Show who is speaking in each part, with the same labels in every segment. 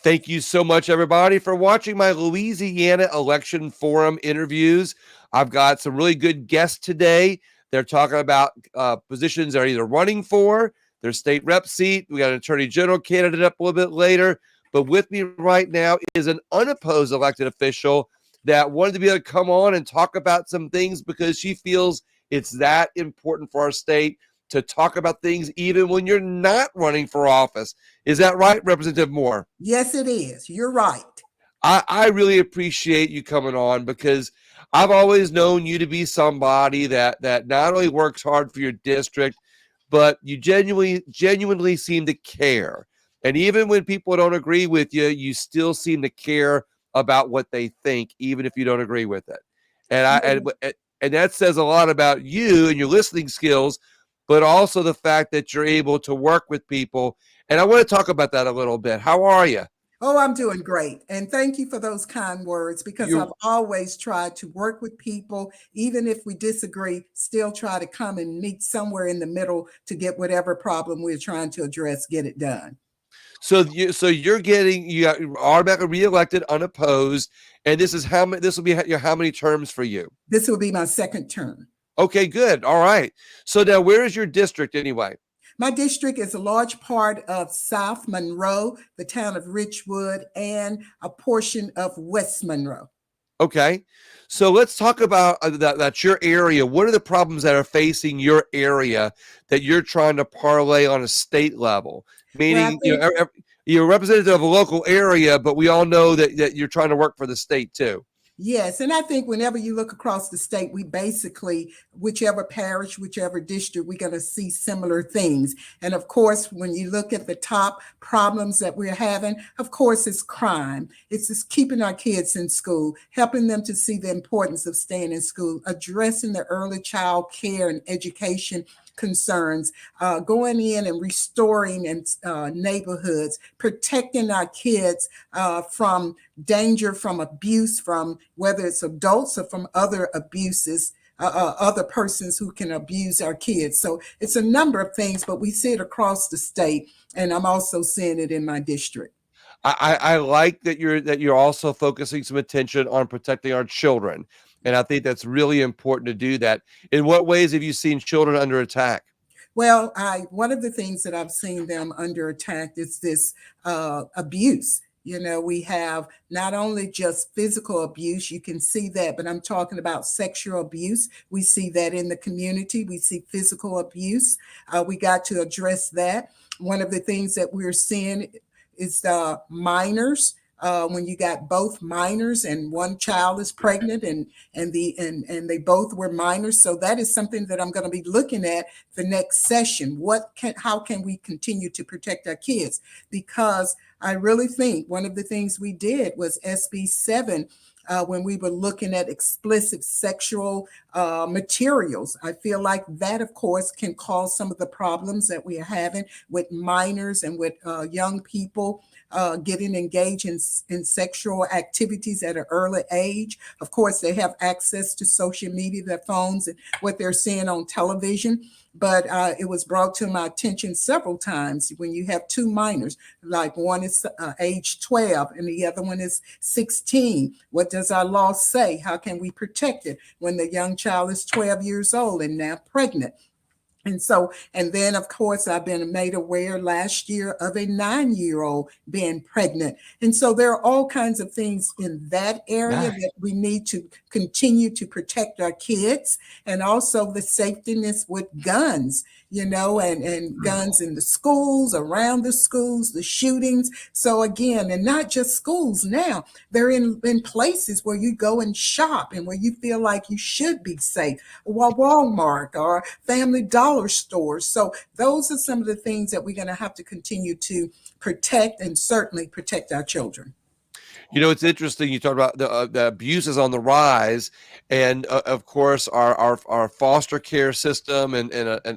Speaker 1: Thank you so much, everybody, for watching my Louisiana Election Forum interviews. I've got some really good guests today. They're talking about positions they're either running for, their state rep seat. We got an attorney general candidate up a little bit later. But with me right now is an unopposed elected official that wanted to be able to come on and talk about some things because she feels it's that important for our state to talk about things even when you're not running for office. Is that right, Representative Moore?
Speaker 2: Yes, it is. You're right.
Speaker 1: I really appreciate you coming on because I've always known you to be somebody that not only works hard for your district, but you genuinely seem to care. And even when people don't agree with you, you still seem to care about what they think, even if you don't agree with it. And that says a lot about you and your listening skills, but also the fact that you're able to work with people. And I want to talk about that a little bit. How are you?
Speaker 2: Oh, I'm doing great. And thank you for those kind words because
Speaker 1: You're
Speaker 2: I've always tried to work with people, even if we disagree, still try to come and meet somewhere in the middle to get whatever problem we're trying to address, get it done.
Speaker 1: So you're getting you got automatically reelected unopposed, and this is how many this will be your how many terms for you?
Speaker 2: This will be my second term.
Speaker 1: Okay, good. All right. So now where is your district anyway?
Speaker 2: My district is a large part of South Monroe, the town of Richwood, and a portion of West Monroe.
Speaker 1: Okay. So let's talk about that's your area. What are the problems that are facing your area that you're trying to parlay on a state level?
Speaker 2: Well, I
Speaker 1: Meaning,
Speaker 2: think
Speaker 1: you're a representative of a local area, but we all know that you're trying to work for the state too.
Speaker 2: yes, and I think whenever you look across the state, we basically, whichever parish, whichever district, we're going to see similar things. And of course, when you look at the top problems that we're having, of course, it's crime. It's just keeping our kids in school, helping them to see the importance of staying in school, addressing the early child care and education concerns, going in and restoring neighborhoods, protecting our kids from danger, from abuse, from whether it's adults or from other abuses. Other persons who can abuse our kids. So it's a number of things, but we see it across the state, and I'm also seeing it in my district.
Speaker 1: I like that you're also focusing some attention on protecting our children. And I think that's really important to do that. In what ways have you seen children under attack?
Speaker 2: Well, one of the things that I've seen them under attack is this abuse. You know, we have not only just physical abuse, you can see that, but I'm talking about sexual abuse. We see that in the community. We see physical abuse. We got to address that. One of the things that we're seeing is minors. When you got both minors and one child is pregnant and they both were minors, so that is something that I'm going to be looking at the next session. How can we continue to protect our kids? Because I really think one of the things we did was SB 7. When we were looking at explicit sexual materials. I feel like that, of course, can cause some of the problems that we are having with minors and with young people getting engaged in sexual activities at an early age. Of course, they have access to social media, their phones, and what they're seeing on television. But it was brought to my attention several times when you have two minors, like one is age 12 and the other one is 16. What does our law say? How can we protect it when the young child is 12 years old and now pregnant? And then, of course, I've been made aware last year of a 9-year-old being pregnant. And so there are all kinds of things in that area that we need to continue to protect our kids, and also the safetyness with guns, and guns in the schools, around the schools, the shootings. So again, and not just schools now, they're in places where you go and shop and where you feel like you should be safe, or Walmart or Family Dollar stores. So those are some of the things that we're going to have to continue to protect, and certainly protect our children.
Speaker 1: It's interesting. You talked about the abuse is on the rise, and of course, our foster care system and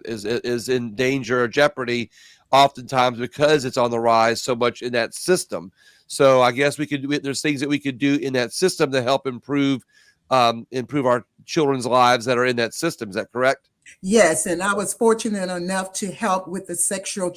Speaker 1: is in danger or jeopardy, oftentimes because it's on the rise so much in that system. So I guess there's things that we could do in that system to help improve our children's lives that are in that system. Is that correct?
Speaker 2: Yes, and I was fortunate enough to help with the sexual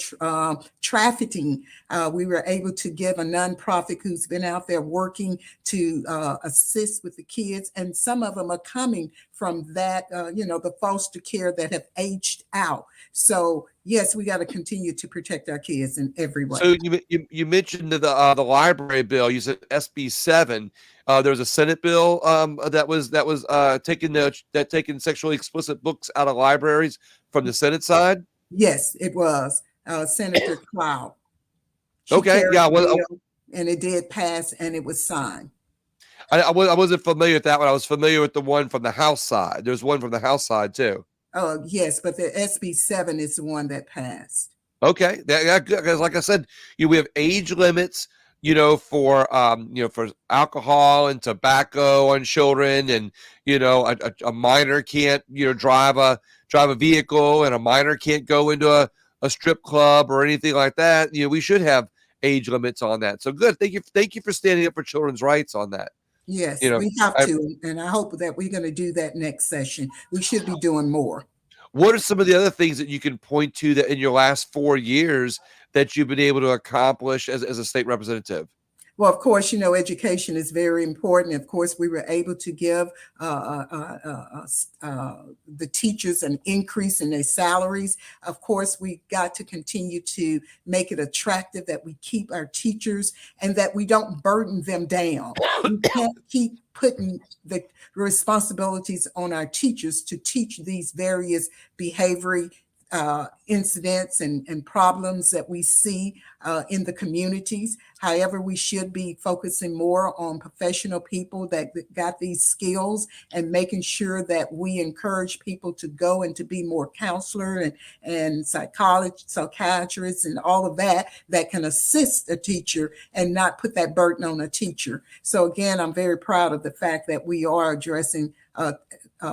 Speaker 2: trafficking. We were able to give a nonprofit who's been out there working to assist with the kids, and some of them are coming from that, the foster care that have aged out. So yes, we got to continue to protect our kids in every way.
Speaker 1: So you mentioned the library bill. You said SB 7. There was a Senate bill that was taking sexually explicit books out of libraries from the Senate side.
Speaker 2: Yes, it was Senator Cloud. She
Speaker 1: Okay,
Speaker 2: carried
Speaker 1: yeah,
Speaker 2: the bill, and it did pass, and it was signed.
Speaker 1: I wasn't familiar with that one. I was familiar with the one from the House side. There's one from the House side too.
Speaker 2: Oh yes, but the SB 7 is the one that passed.
Speaker 1: Okay, because like I said, we have age limits, for for alcohol and tobacco on children, and a minor can't drive a vehicle, and a minor can't go into a strip club or anything like that. We should have age limits on that. So good. Thank you for standing up for children's rights on that.
Speaker 2: Yes, we have to, and I hope that we're going to do that next session. We should be doing more.
Speaker 1: What are some of the other things that you can point to that in your last 4 years that you've been able to accomplish as a state representative?
Speaker 2: Well, of course, education is very important. Of course, we were able to give the teachers an increase in their salaries. Of course, we got to continue to make it attractive that we keep our teachers and that we don't burden them down. We can't keep putting the responsibilities on our teachers to teach these various behavioral incidents and problems that we see in the communities. However, we should be focusing more on professional people that got these skills and making sure that we encourage people to go and to be more counselor and psychiatrists and all of that can assist a teacher and not put that burden on a teacher. So again, I'm very proud of the fact that we are addressing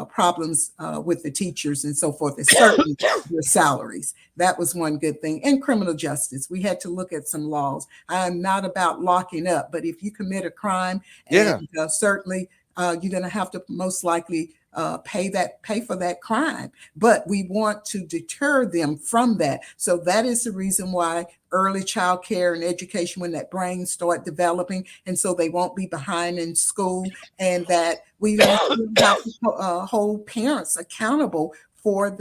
Speaker 2: problems with the teachers and so forth, and certainly their salaries. That was one good thing. And criminal justice. We had to look at some laws. I'm not about locking up, but if you commit a crime, and certainly you're going to have to most likely pay for that crime. But we want to deter them from that. So that is the reason why early child care and education, when that brain start developing, and so they won't be behind in school, and that we don't have to hold parents accountable for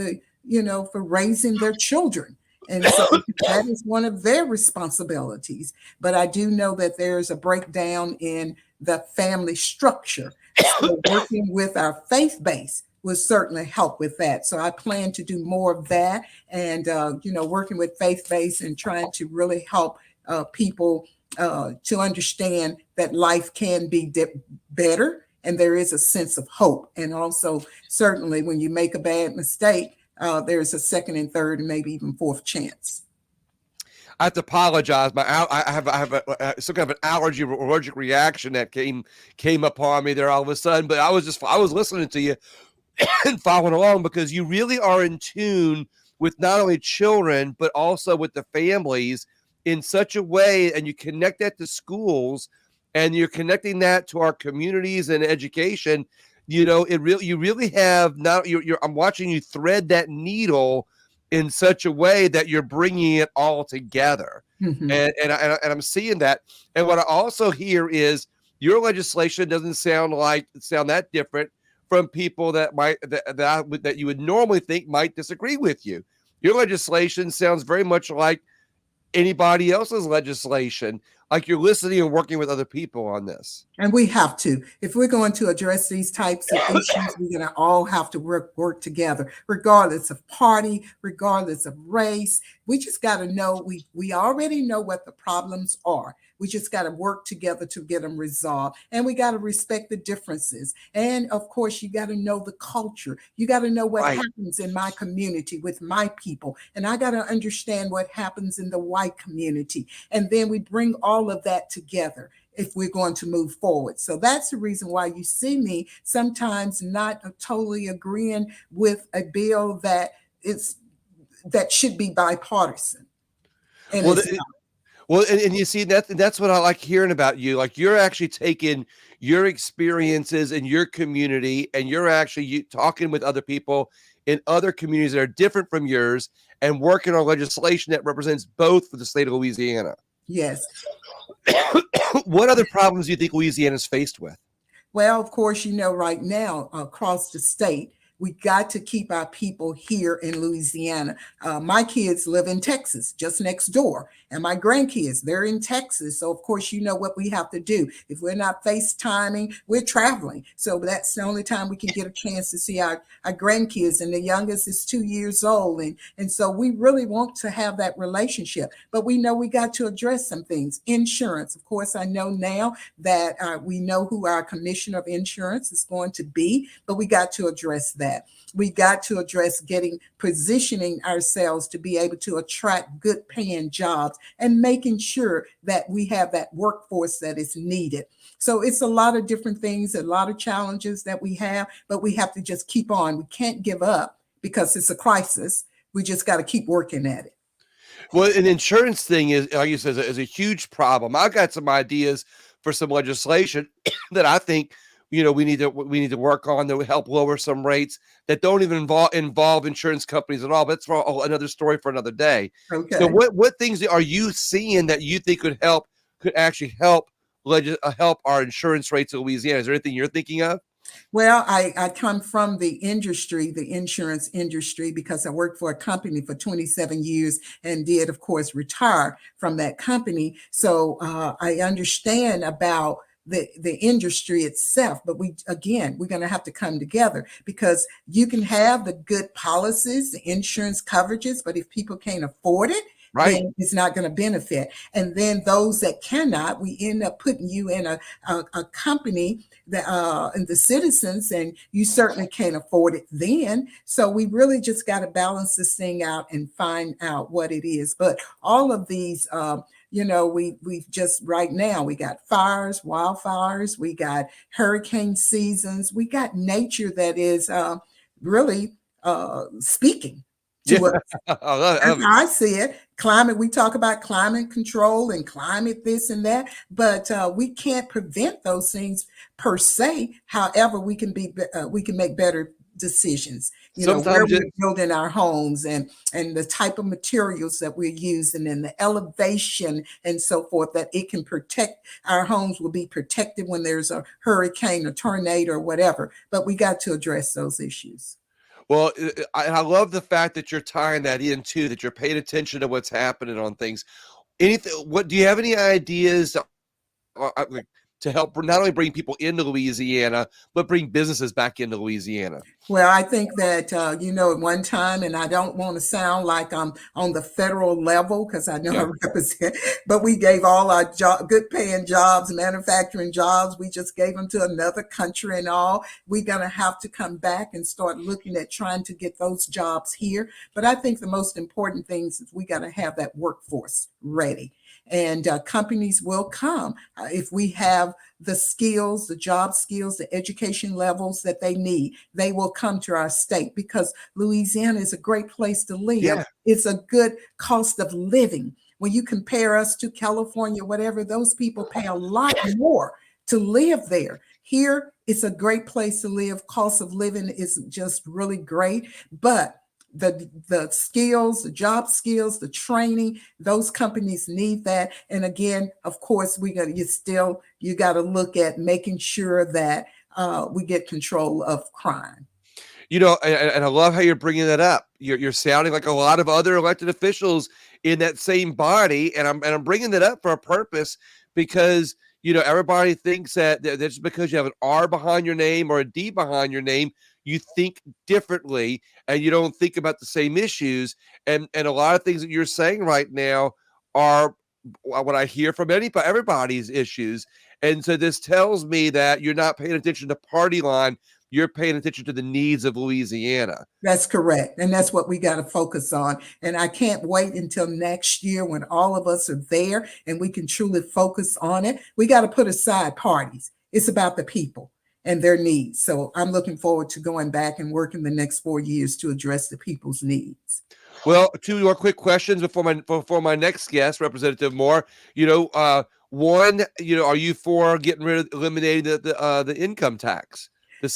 Speaker 2: for raising their children. And so that is one of their responsibilities. But I do know that there's a breakdown in the family structure. So working with our faith base will certainly help with that. So I plan to do more of that, and working with faith base and trying to really help people to understand that life can be better, and there is a sense of hope. And also, certainly, when you make a bad mistake, there's a second and third and maybe even fourth chance.
Speaker 1: I have to apologize. I have some kind of an allergic reaction that came upon me there all of a sudden. But I was listening to you and following along, because you really are in tune with not only children but also with the families in such a way, and you connect that to schools, and you're connecting that to our communities and education. You really have now. I'm watching you thread that needle in such a way that you're bringing it all together. Mm-hmm. And I'm seeing that. And what I also hear is your legislation doesn't sound that different from people that you would normally think might disagree with you. Your legislation sounds very much like anybody else's legislation, like you're listening and working with other people on this.
Speaker 2: And we have to. If we're going to address these types of issues, we're going to all have to work together, regardless of party, regardless of race. We just got to know, we already know what the problems are. We just got to work together to get them resolved. And we got to respect the differences. And of course, you got to know the culture. You got to know what happens in my community with my people. And I got to understand what happens in the white community. And then we bring all of that together if we're going to move forward. So that's the reason why you see me sometimes not totally agreeing with a bill that should be bipartisan. And
Speaker 1: well, and you see that's what I like hearing about you. Like, you're actually taking your experiences in your community, and you're actually talking with other people in other communities that are different from yours and working on legislation that represents both for the state of Louisiana.
Speaker 2: Yes.
Speaker 1: What other problems do you think Louisiana is faced with?
Speaker 2: Well, of course, right now across the state, we got to keep our people here in Louisiana. My kids live in Texas, just next door, and my grandkids, they're in Texas. So, of course, you know what we have to do. If we're not FaceTiming, we're traveling. So that's the only time we can get a chance to see our grandkids, and the youngest is 2 years old. And so we really want to have that relationship, but we know we got to address some things. Insurance, of course, I know now that we know who our commissioner of insurance is going to be, but we got to address that. We got to address positioning ourselves to be able to attract good paying jobs and making sure that we have that workforce that is needed. So it's a lot of different things, a lot of challenges that we have, but we have to just keep on. We can't give up because it's a crisis. We just got to keep working at it.
Speaker 1: Well, an insurance thing is, like you said, is a huge problem. I've got some ideas for some legislation that I think we need to work on that will help lower some rates that don't even involve insurance companies at all. But that's for another story for another day.
Speaker 2: Okay.
Speaker 1: So what things are you seeing that you think could actually help our insurance rates in Louisiana? Is there anything you're thinking of?
Speaker 2: Well, I come from the industry, the insurance industry, because I worked for a company for 27 years and did, of course, retire from that company. So I understand about the industry itself, but we're going to have to come together, because you can have the good policies, the insurance coverages, but if people can't afford it,
Speaker 1: right,
Speaker 2: then it's not going to benefit. And then those that cannot, we end up putting you in a company that and the citizens, and you certainly can't afford it then. So we really just got to balance this thing out and find out what it is. But all of these we've just right now, we got fires, wildfires, we got hurricane seasons, we got nature that is really speaking to us. I see it. Climate, we talk about climate control and climate this and that, but we can't prevent those things per se. However, we can make better decisions, where we're building our homes and the type of materials that we're using and the elevation and so forth, that it can protect our homes, will be protected when there's a hurricane or tornado or whatever. But we got to address those issues.
Speaker 1: Well, I love the fact that you're tying that in too, that you're paying attention to what's happening on things. What do you have any ideas to help not only bring people into Louisiana, but bring businesses back into Louisiana?
Speaker 2: Well, I think that, at one time, and I don't want to sound like I'm on the federal level, because I know I represent, but we gave all our good paying jobs, manufacturing jobs, we just gave them to another country and all. We're going to have to come back and start looking at trying to get those jobs here. But I think the most important things is we got to have that workforce ready. And companies will come if we have the skills, the job skills, the education levels that they need. They will come to our state, because Louisiana is a great place to live.
Speaker 1: Yeah.
Speaker 2: It's a good cost of living. When you compare us to California, whatever, those people pay a lot more to live there. Here, it's a great place to live. Cost of living is just really great. But the skills, the job skills, the training, those companies need that. And again, of course, you got to look at making sure that we get control of crime.
Speaker 1: And I love how you're bringing that up. You're sounding like a lot of other elected officials in that same body, and I'm bringing that up for a purpose, because everybody thinks that just because you have an R behind your name or a D behind your name, you think differently and you don't think about the same issues. And a lot of things that you're saying right now are what I hear from everybody's issues. And so this tells me that you're not paying attention to party line. You're paying attention to the needs of Louisiana.
Speaker 2: That's correct. And that's what we got to focus on. And I can't wait until next year when all of us are there and we can truly focus on it. We got to put aside parties. It's about the people and their needs. So I'm looking forward to going back and working the next 4 years to address the people's needs.
Speaker 1: Well, 2 more quick questions before my next guest, Representative Moore. One, are you for eliminating the income tax, the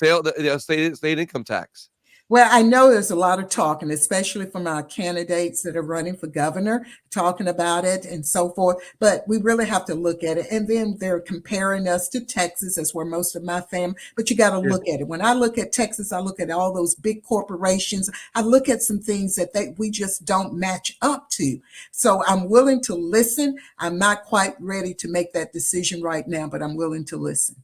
Speaker 1: state income tax?
Speaker 2: Well, I know there's a lot of talking, especially from our candidates that are running for governor, talking about it and so forth. But we really have to look at it. And then they're comparing us to Texas, that's where most of my family, but you got to look at it. When I look at Texas, I look at all those big corporations. I look at some things that we just don't match up to. So I'm willing to listen. I'm not quite ready to make that decision right now, but I'm willing to listen.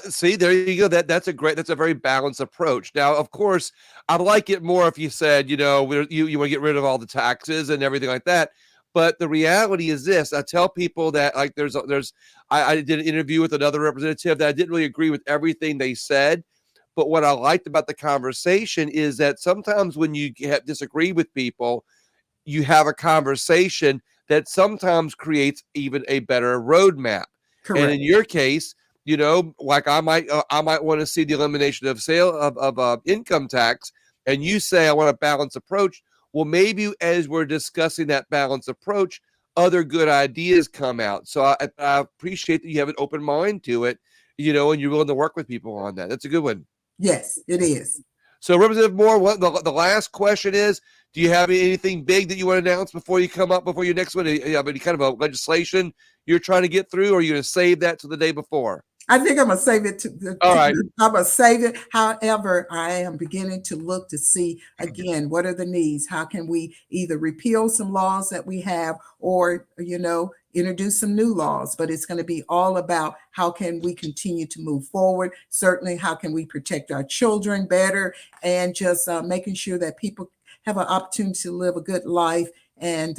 Speaker 1: See, there you go. That's a very balanced approach. Now, of course, I'd like it more if you said, you want to get rid of all the taxes and everything like that. But the reality is this: I tell people that like I did an interview with another representative that I didn't really agree with everything they said. But what I liked about the conversation is that sometimes when you disagree with people, you have a conversation that sometimes creates even a better roadmap. And
Speaker 2: Correct.
Speaker 1: in your case, like I might want to see the elimination of income tax, and you say I want a balanced approach. Well, maybe as we're discussing that balanced approach, other good ideas come out. So I appreciate that you have an open mind to it, and you're willing to work with people on that. That's a good one.
Speaker 2: Yes, it is.
Speaker 1: So, Representative Moore, what the last question is: do you have anything big that you want to announce before you come up before your next one? Do you have any kind of a legislation you're trying to get through, or are you going to save that to the day before?
Speaker 2: I think I'm gonna save it
Speaker 1: All right.
Speaker 2: I'm gonna save it. However, I am beginning to look to see again what are the needs. How can we either repeal some laws that we have, or introduce some new laws? But it's going to be all about how can we continue to move forward. Certainly, how can we protect our children better, and just making sure that people have an opportunity to live a good life, and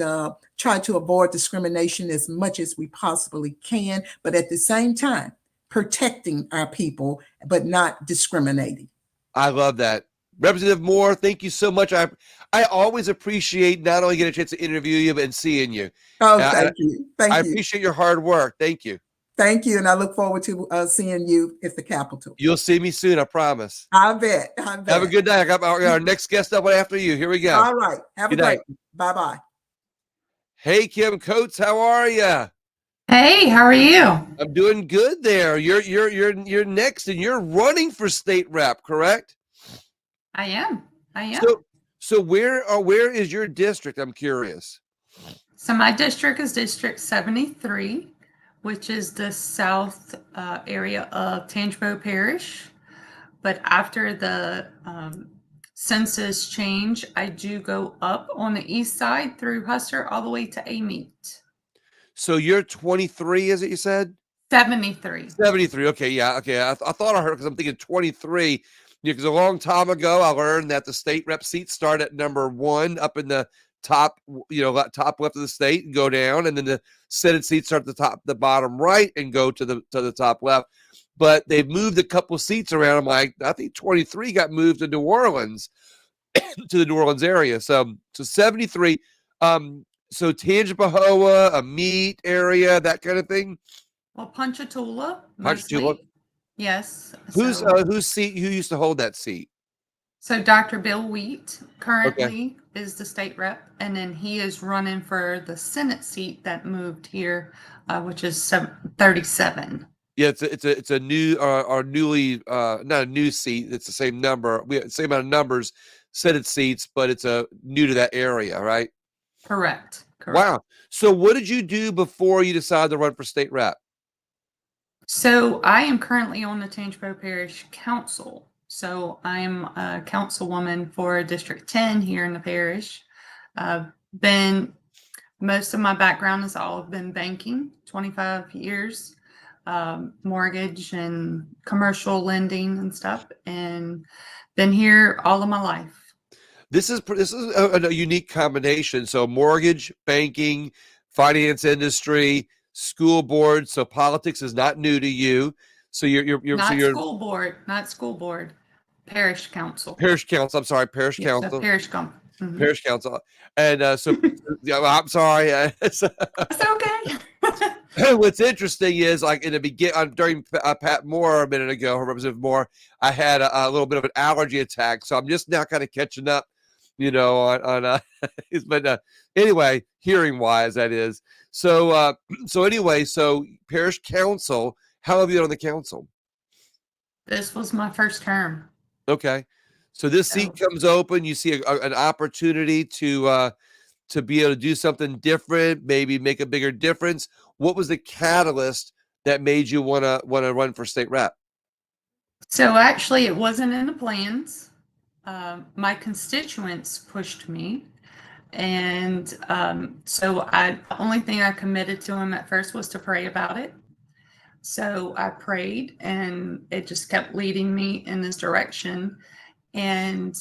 Speaker 2: try to avoid discrimination as much as we possibly can. But at the same time, protecting our people, but not discriminating.
Speaker 1: I love that. Representative Moore, thank you so much. I always appreciate not only getting a chance to interview you, but seeing you.
Speaker 2: Oh, thank you.
Speaker 1: I appreciate your hard work. Thank you.
Speaker 2: Thank you. And I look forward to seeing you at the Capitol.
Speaker 1: You'll see me soon, I promise.
Speaker 2: I bet.
Speaker 1: Have a good day. I got our next guest up after you. Here we go.
Speaker 2: All right. Have a great. Bye-bye.
Speaker 1: Hey, Kim Coates, how are you?
Speaker 3: Hey, how are you?
Speaker 1: I'm doing good there. You're next, and you're running for state rep, correct?
Speaker 3: I am.
Speaker 1: So where is your district? I'm curious.
Speaker 3: So my district is District 73, which is the south area of Tangipahoa Parish. But after the census change, I do go up on the east side through Husser all the way to Amite.
Speaker 1: So you're 23, is it you said?
Speaker 3: 73.
Speaker 1: 73. Okay, yeah. Okay. I thought I heard, because I'm thinking 23. Because a long time ago, I learned that the state rep seats start at number 1 up in the top, top left of the state and go down, and then the Senate seats start at the bottom right and go to the top left. But they've moved a couple seats around. I'm like, I think 23 got moved to New Orleans, to the New Orleans area. So 73. So Tangipahoa, a meat area, that kind of thing.
Speaker 3: Well, Ponchatoula.
Speaker 1: Ponchatoula.
Speaker 3: Yes.
Speaker 1: Who used to hold that seat?
Speaker 3: So Dr. Bill Wheat currently is the state rep, and then he is running for the Senate seat that moved here, which is 37.
Speaker 1: Yeah, it's a new or newly not a new seat. It's the same number. We have the same amount of numbers, Senate seats, but it's new to that area, right?
Speaker 3: Correct.
Speaker 1: Wow. So what did you do before you decided to run for state rep?
Speaker 3: So I am currently on the Tangipahoa Parish Council. So I'm a councilwoman for District 10 here in the parish. Most of my background has all been banking, 25 years, mortgage and commercial lending and stuff, and been here all of my life.
Speaker 1: This is a unique combination. So mortgage, banking, finance industry, school board. So politics is not new to you. So you're
Speaker 3: school board, parish council.
Speaker 1: Parish council. I'm sorry, parish council.
Speaker 3: So parish council. Mm-hmm.
Speaker 1: Parish council. And so I'm sorry.
Speaker 3: It's okay.
Speaker 1: What's interesting is, like in the beginning, during Pat Moore a minute ago, Representative Moore, I had a little bit of an allergy attack, so I'm just now kind of catching up, on but anyway, hearing wise, that is. So anyway, so parish council. How have you been on the council?
Speaker 3: This was my first term.
Speaker 1: Okay, So this
Speaker 3: So,
Speaker 1: seat comes open. You see an opportunity to be able to do something different, maybe make a bigger difference. What was the catalyst that made you wanna run for state rep?
Speaker 3: so actually, it wasn't in the plans. My constituents pushed me, and the only thing I committed to them at first was to pray about it. So I prayed, and it just kept leading me in this direction. And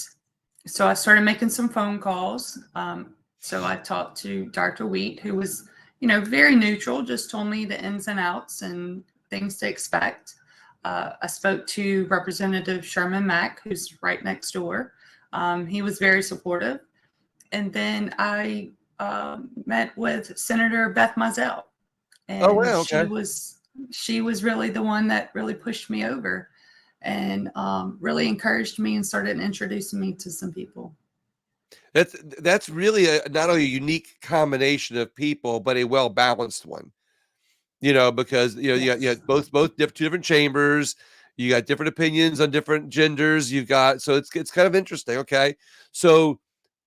Speaker 3: so I started making some phone calls. So I talked to Dr. Wheat, who was, very neutral, just told me the ins and outs and things to expect. I spoke to Representative Sherman Mack, who's right next door. He was very supportive. And then I met with Senator Beth Mizell,
Speaker 1: Oh,
Speaker 3: and
Speaker 1: wow, okay.
Speaker 3: she was really the one that really pushed me over and really encouraged me and started introducing me to some people.
Speaker 1: That's really not only a unique combination of people, but a well-balanced one. Because you
Speaker 2: Yes.
Speaker 1: got both two different chambers. You got different opinions on different genders. You've got so it's kind of interesting. Okay, so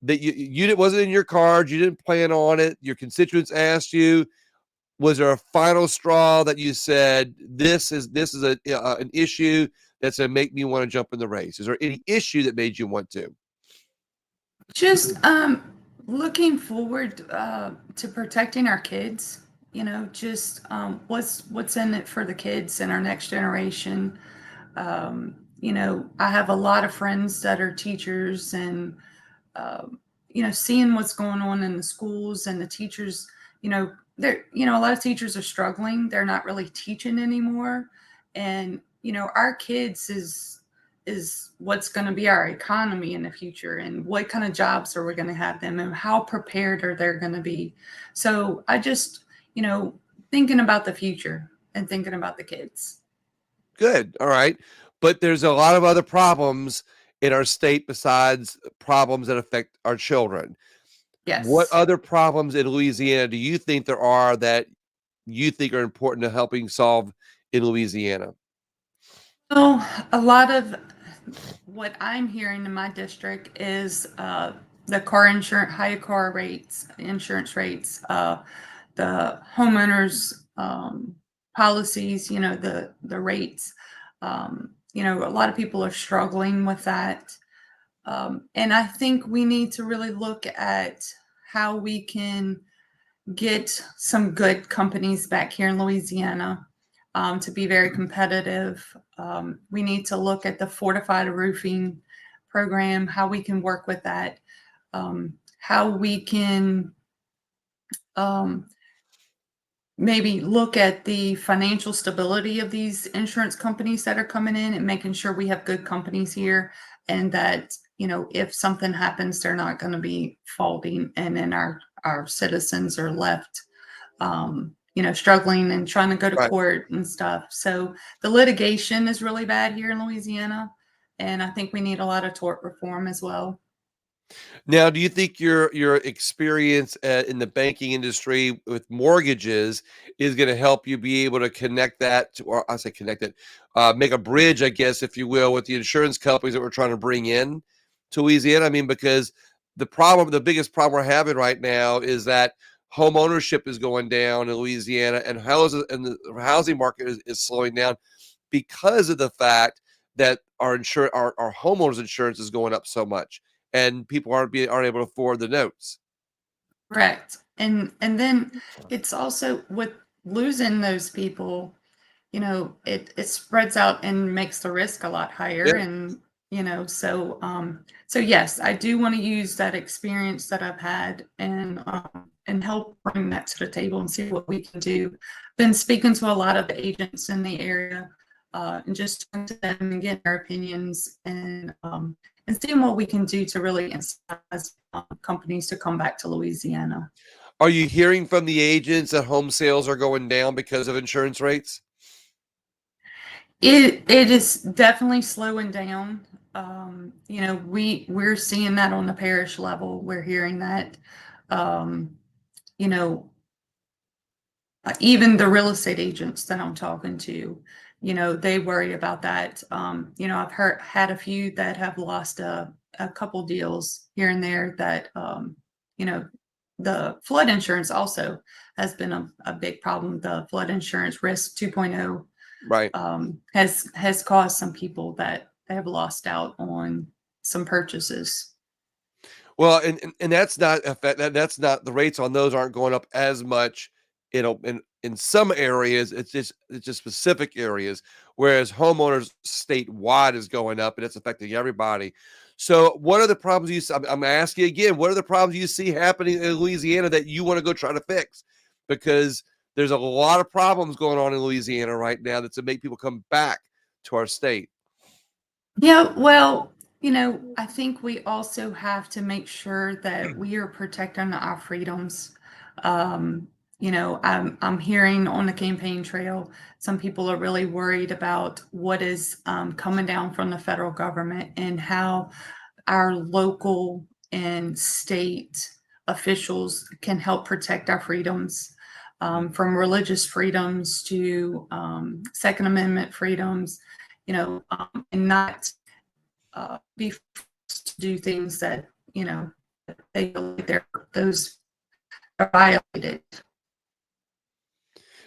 Speaker 1: that you wasn't in your cards. You didn't plan on it. Your constituents asked you. Was there a final straw that you said this is an issue that's gonna make me want to jump in the race? Is there any issue that made you want to?
Speaker 3: Just looking forward to protecting our kids. Just what's in it for the kids and our next generation. I have a lot of friends that are teachers, and seeing what's going on in the schools and the teachers. A lot of teachers are struggling. They're not really teaching anymore, and our kids is what's going to be our economy in the future, and what kind of jobs are we going to have them, and how prepared are they going to be. So I just, thinking about the future and thinking about the kids.
Speaker 1: Good. All right. But there's a lot of other problems in our state besides problems that affect our children. What
Speaker 3: Yes.
Speaker 1: other problems in Louisiana do you think there are that you think are important to helping solve in Louisiana?
Speaker 3: Well, a lot of what I'm hearing in my district is the car insurance, higher car rates, insurance rates, the homeowners policies, the rates. A lot of people are struggling with that. And I think we need to really look at how we can get some good companies back here in Louisiana to be very competitive. We need to look at the fortified roofing program, how we can work with that, how we can um, maybe look at the financial stability of these insurance companies that are coming in, and making sure we have good companies here, and that if something happens, they're not going to be faulting, and then our citizens are left struggling and trying to go to
Speaker 1: Right.
Speaker 3: court and stuff. So the litigation is really bad here in Louisiana, and I think we need a lot of tort reform as well.
Speaker 1: Now, do you think your experience in the banking industry with mortgages is going to help you be able to connect that to, or I say connect it, make a bridge, I guess, if you will, with the insurance companies that we're trying to bring in to Louisiana? I mean, because the biggest problem we're having right now is that home ownership is going down in Louisiana, and houses and the housing market is slowing down because of the fact that our homeowners insurance is going up so much, and people aren't able to afford the notes.
Speaker 3: Correct. And then it's also with losing those people, it spreads out and makes the risk a lot higher.
Speaker 1: Yeah.
Speaker 3: And so yes, I do want to use that experience that I've had, and help bring that to the table and see what we can do. Been speaking to a lot of the agents in the area, and just talking to them and getting their opinions, and seeing what we can do to really incentivize companies to come back to Louisiana.
Speaker 1: Are you hearing from the agents that home sales are going down because of insurance rates?
Speaker 3: It is definitely slowing down. We're seeing that on the parish level. We're hearing that. Um, you know, even the real estate agents that I'm talking to, they worry about that. I've had a few that have lost a couple deals here and there that, the flood insurance also has been a big problem. The flood insurance risk 2.0
Speaker 1: Right.
Speaker 3: has caused some people that have lost out on some purchases.
Speaker 1: Well, and that's not that's not the rates on those aren't going up as much, in some areas. It's just specific areas, whereas homeowners statewide is going up and it's affecting everybody. So, what are the problems you? I'm asking you again. What are the problems you see happening in Louisiana that you want to go try to fix? Because there's a lot of problems going on in Louisiana right now that's to make people come back to our state.
Speaker 3: Yeah, well, I think we also have to make sure that we are protecting our freedoms. I'm hearing on the campaign trail, some people are really worried about what is coming down from the federal government and how our local and state officials can help protect our freedoms, from religious freedoms to Second Amendment freedoms, and not be forced to do things that they feel like those are violated.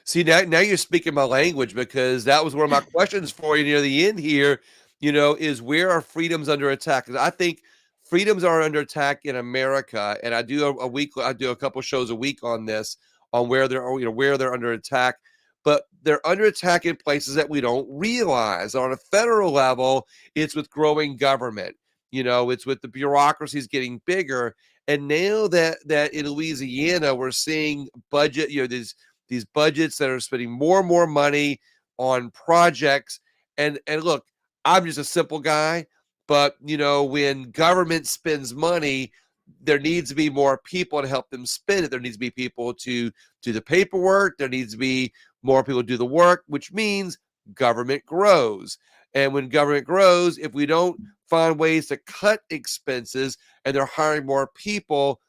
Speaker 1: See, now you're speaking my language, because that was one of my questions for you near the end here, is where are freedoms under attack? 'Cause I think freedoms are under attack in America, and I do a couple shows a week on this, on where where they're under attack, but they're under attack in places that we don't realize. On a federal level, it's with growing government. It's with the bureaucracies getting bigger, and now that in Louisiana we're seeing budget, these budgets that are spending more and more money on projects. And look, I'm just a simple guy, but when government spends money, there needs to be more people to help them spend it. There needs to be people to do the paperwork. There needs to be more people to do the work, which means government grows. And when government grows, if we don't find ways to cut expenses and they're hiring more people,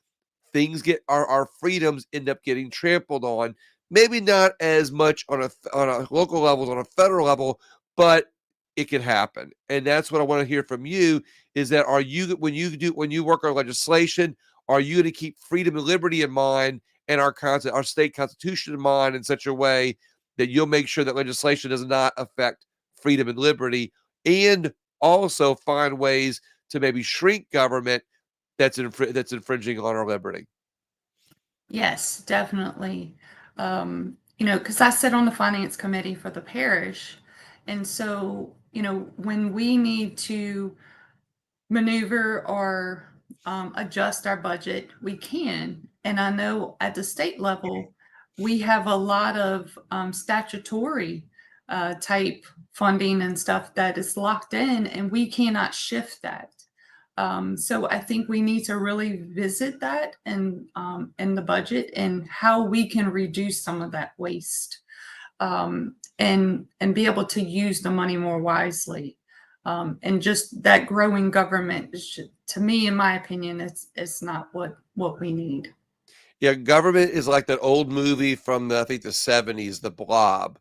Speaker 1: things get our freedoms end up getting trampled on. Maybe not as much on a local level as on a federal level, but it can happen. And that's what I want to hear from you, is that are you when you work on legislation, are you going to keep freedom and liberty in mind and our state constitution in mind in such a way that you'll make sure that legislation does not affect freedom and liberty, and also find ways to maybe shrink government that's infringing on our liberty?
Speaker 3: Yes, definitely. Because I sit on the finance committee for the parish. And so, when we need to maneuver or adjust our budget, we can. And I know at the state level, we have a lot of statutory type funding and stuff that is locked in, and we cannot shift that. So I think we need to really visit that in the budget and how we can reduce some of that waste, and be able to use the money more wisely. And just that growing government, to me, in my opinion, it's not what we need.
Speaker 1: Yeah, government is like that old movie from I think the 70s, The Blob.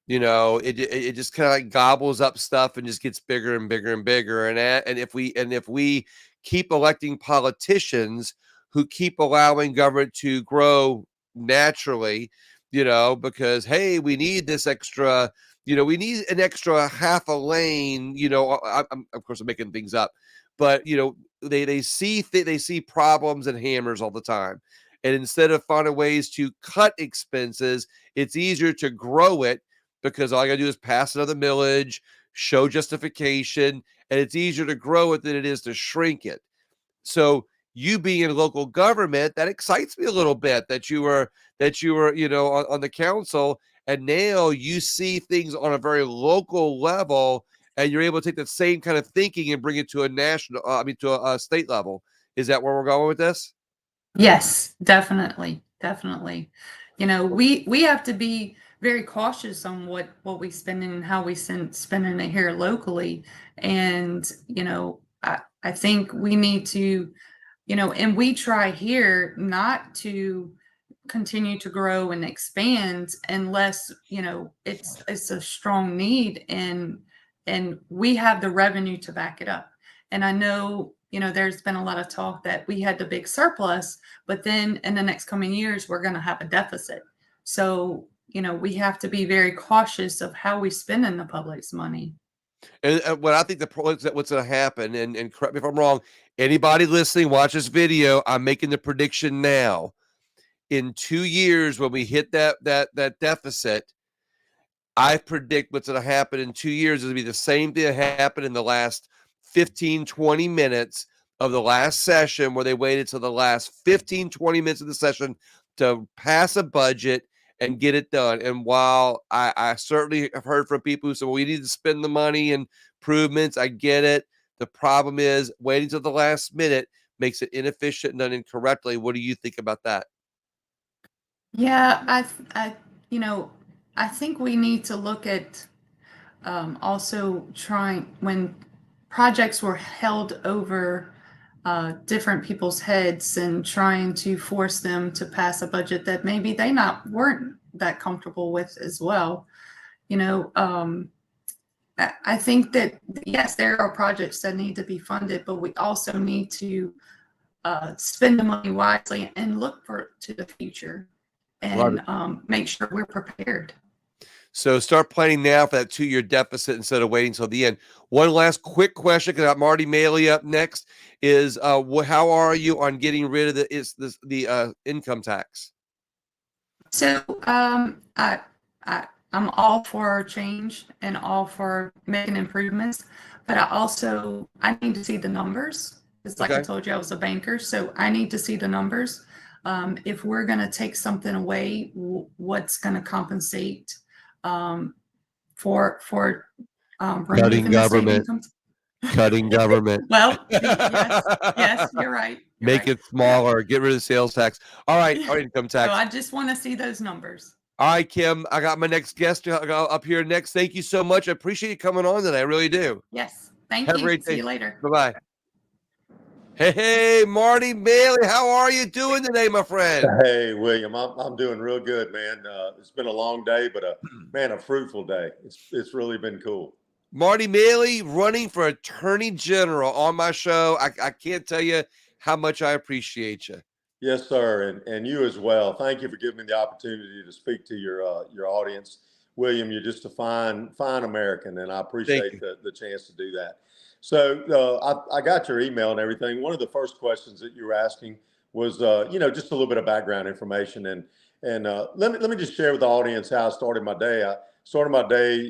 Speaker 1: It just kind of like gobbles up stuff and just gets bigger and bigger and bigger. And if we keep electing politicians who keep allowing government to grow naturally, because hey, we need this extra, we need an extra half a lane. I'm of course I'm making things up, but they see problems and hammers all the time. And instead of finding ways to cut expenses, it's easier to grow it, because all you gotta do is pass another millage, show justification, and it's easier to grow it than it is to shrink it. So you being in local government, that excites me a little bit, that you were on the council, and now you see things on a very local level, and you're able to take that same kind of thinking and bring it to a state level. Is that where we're going with this?
Speaker 3: Yes, definitely, definitely. We have to be very cautious on what we spend and how we spending it here locally. And I think we need to, and we try here not to continue to grow and expand unless, you know, it's a strong need and we have the revenue to back it up. And I know, you know, there's been a lot of talk that we had the big surplus, but then in the next coming years, we're going to have a deficit. So, you know, we have to be very cautious of how we spend in the public's money.
Speaker 1: And what I think what's going to happen, and correct me if I'm wrong, anybody listening, watch this video. I'm making the prediction now. In 2 years, when we hit that deficit, I predict what's going to happen in 2 years is going to be the same thing that happened in the last 15, 20 minutes of the last session, where they waited till the last 15, 20 minutes of the session to pass a budget and get it done. And while I certainly have heard from people who say, well, we need to spend the money and improvements, I get it. The problem is waiting till the last minute makes it inefficient and done incorrectly. What do you think about that?
Speaker 3: Yeah, you know, I think we need to look at also trying when projects were held over different people's heads and trying to force them to pass a budget that maybe they weren't that comfortable with as well. You know, I think that yes, there are projects that need to be funded, but we also need to spend the money wisely and look to the future and make sure we're prepared.
Speaker 1: So start planning now for that 2-year deficit instead of waiting till the end. One last quick question, because I got Marty Male up next, is how are you on getting rid of the income tax?
Speaker 3: So I'm all for change and all for making improvements, but I need to see the numbers. It's like I told you, I was a banker, so I need to see the numbers. If we're going to take something away, what's going to compensate for
Speaker 1: cutting government? Cutting government.
Speaker 3: Well, yes, you're right.
Speaker 1: Make it smaller. Get rid of the sales tax. All right, our income tax.
Speaker 3: So I just want to see those numbers.
Speaker 1: All right, Kim, I got my next guest up here next. Thank you so much. I appreciate you coming on today. I really do.
Speaker 3: Yes, thank
Speaker 1: Have
Speaker 3: you.
Speaker 1: A great day.
Speaker 3: See you later.
Speaker 1: Bye-bye. Hey, Marty Male, how are you doing today, my friend?
Speaker 4: Hey, William, I'm doing real good, man. It's been a long day, but a fruitful day. It's really been cool.
Speaker 1: Marty Male running for Attorney General on my show. I can't tell you how much I appreciate you.
Speaker 4: Yes, sir, and you as well. Thank you for giving me the opportunity to speak to your audience. William, you're just a fine American, and I appreciate the chance to do that. So I got your email and everything. One of the first questions that you were asking was, just a little bit of background information, and let me just share with the audience how I started my day. I started my day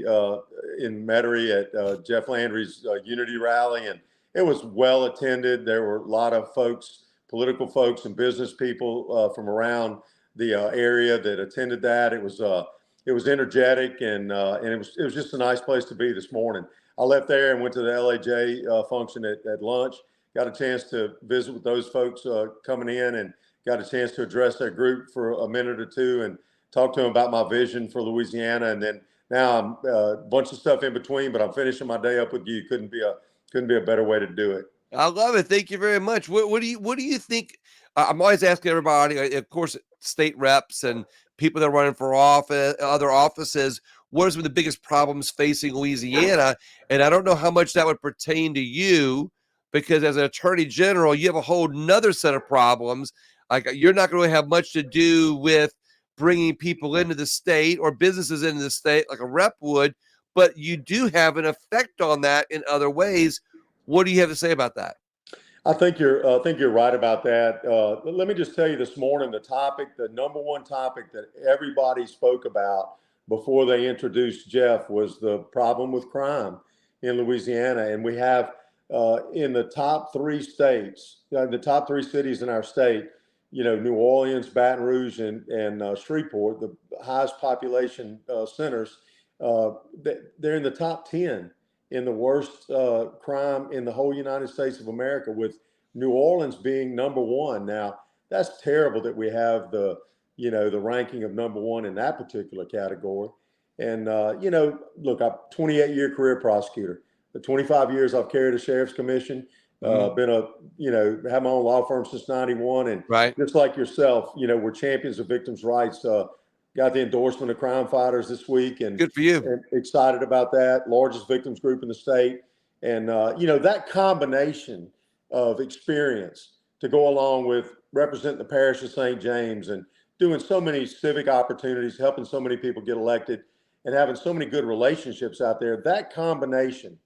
Speaker 4: in Metairie at Jeff Landry's Unity rally, and it was well attended. There were a lot of folks, political folks and business people from around the area that attended that. It was energetic, and it was just a nice place to be this morning. I left there and went to the LAJ function at lunch. Got a chance to visit with those folks coming in, and got a chance to address their group for a minute or two and talk to them about my vision for Louisiana. And then now I'm a bunch of stuff in between, but I'm finishing my day up with you. Couldn't be a better way to do it.
Speaker 1: I love it. Thank you very much. What do you think? I'm always asking everybody, of course, state reps and people that are running for office, other offices, what are some of the biggest problems facing Louisiana? And I don't know how much that would pertain to you, because as an attorney general, you have a whole nother set of problems. Like, you're not going to have much to do with bringing people into the state or businesses into the state like a rep would, but you do have an effect on that in other ways. What do you have to say about that?
Speaker 4: I think you're right about that. Let me just tell you this morning, the number one topic that everybody spoke about before they introduced Jeff was the problem with crime in Louisiana. And we have in the top 3 states, the top 3 cities in our state, New Orleans, Baton Rouge, and Shreveport, the highest population centers, they're in the top 10 in the worst crime in the whole United States of America, with New Orleans being number 1. Now, that's terrible that we have the ranking of number 1 in that particular category. And, look, I'm a 28-year career prosecutor. The 25 years I've carried a sheriff's commission, Been have my own law firm since '91, and
Speaker 1: right.
Speaker 4: just like yourself, we're champions of victims' rights. Got the endorsement of Crime Fighters this week, and
Speaker 1: good for you.
Speaker 4: And excited about that. Largest victims group in the state, and that combination of experience to go along with representing the parish of St. James and doing so many civic opportunities, helping so many people get elected, and having so many good relationships out there. That combination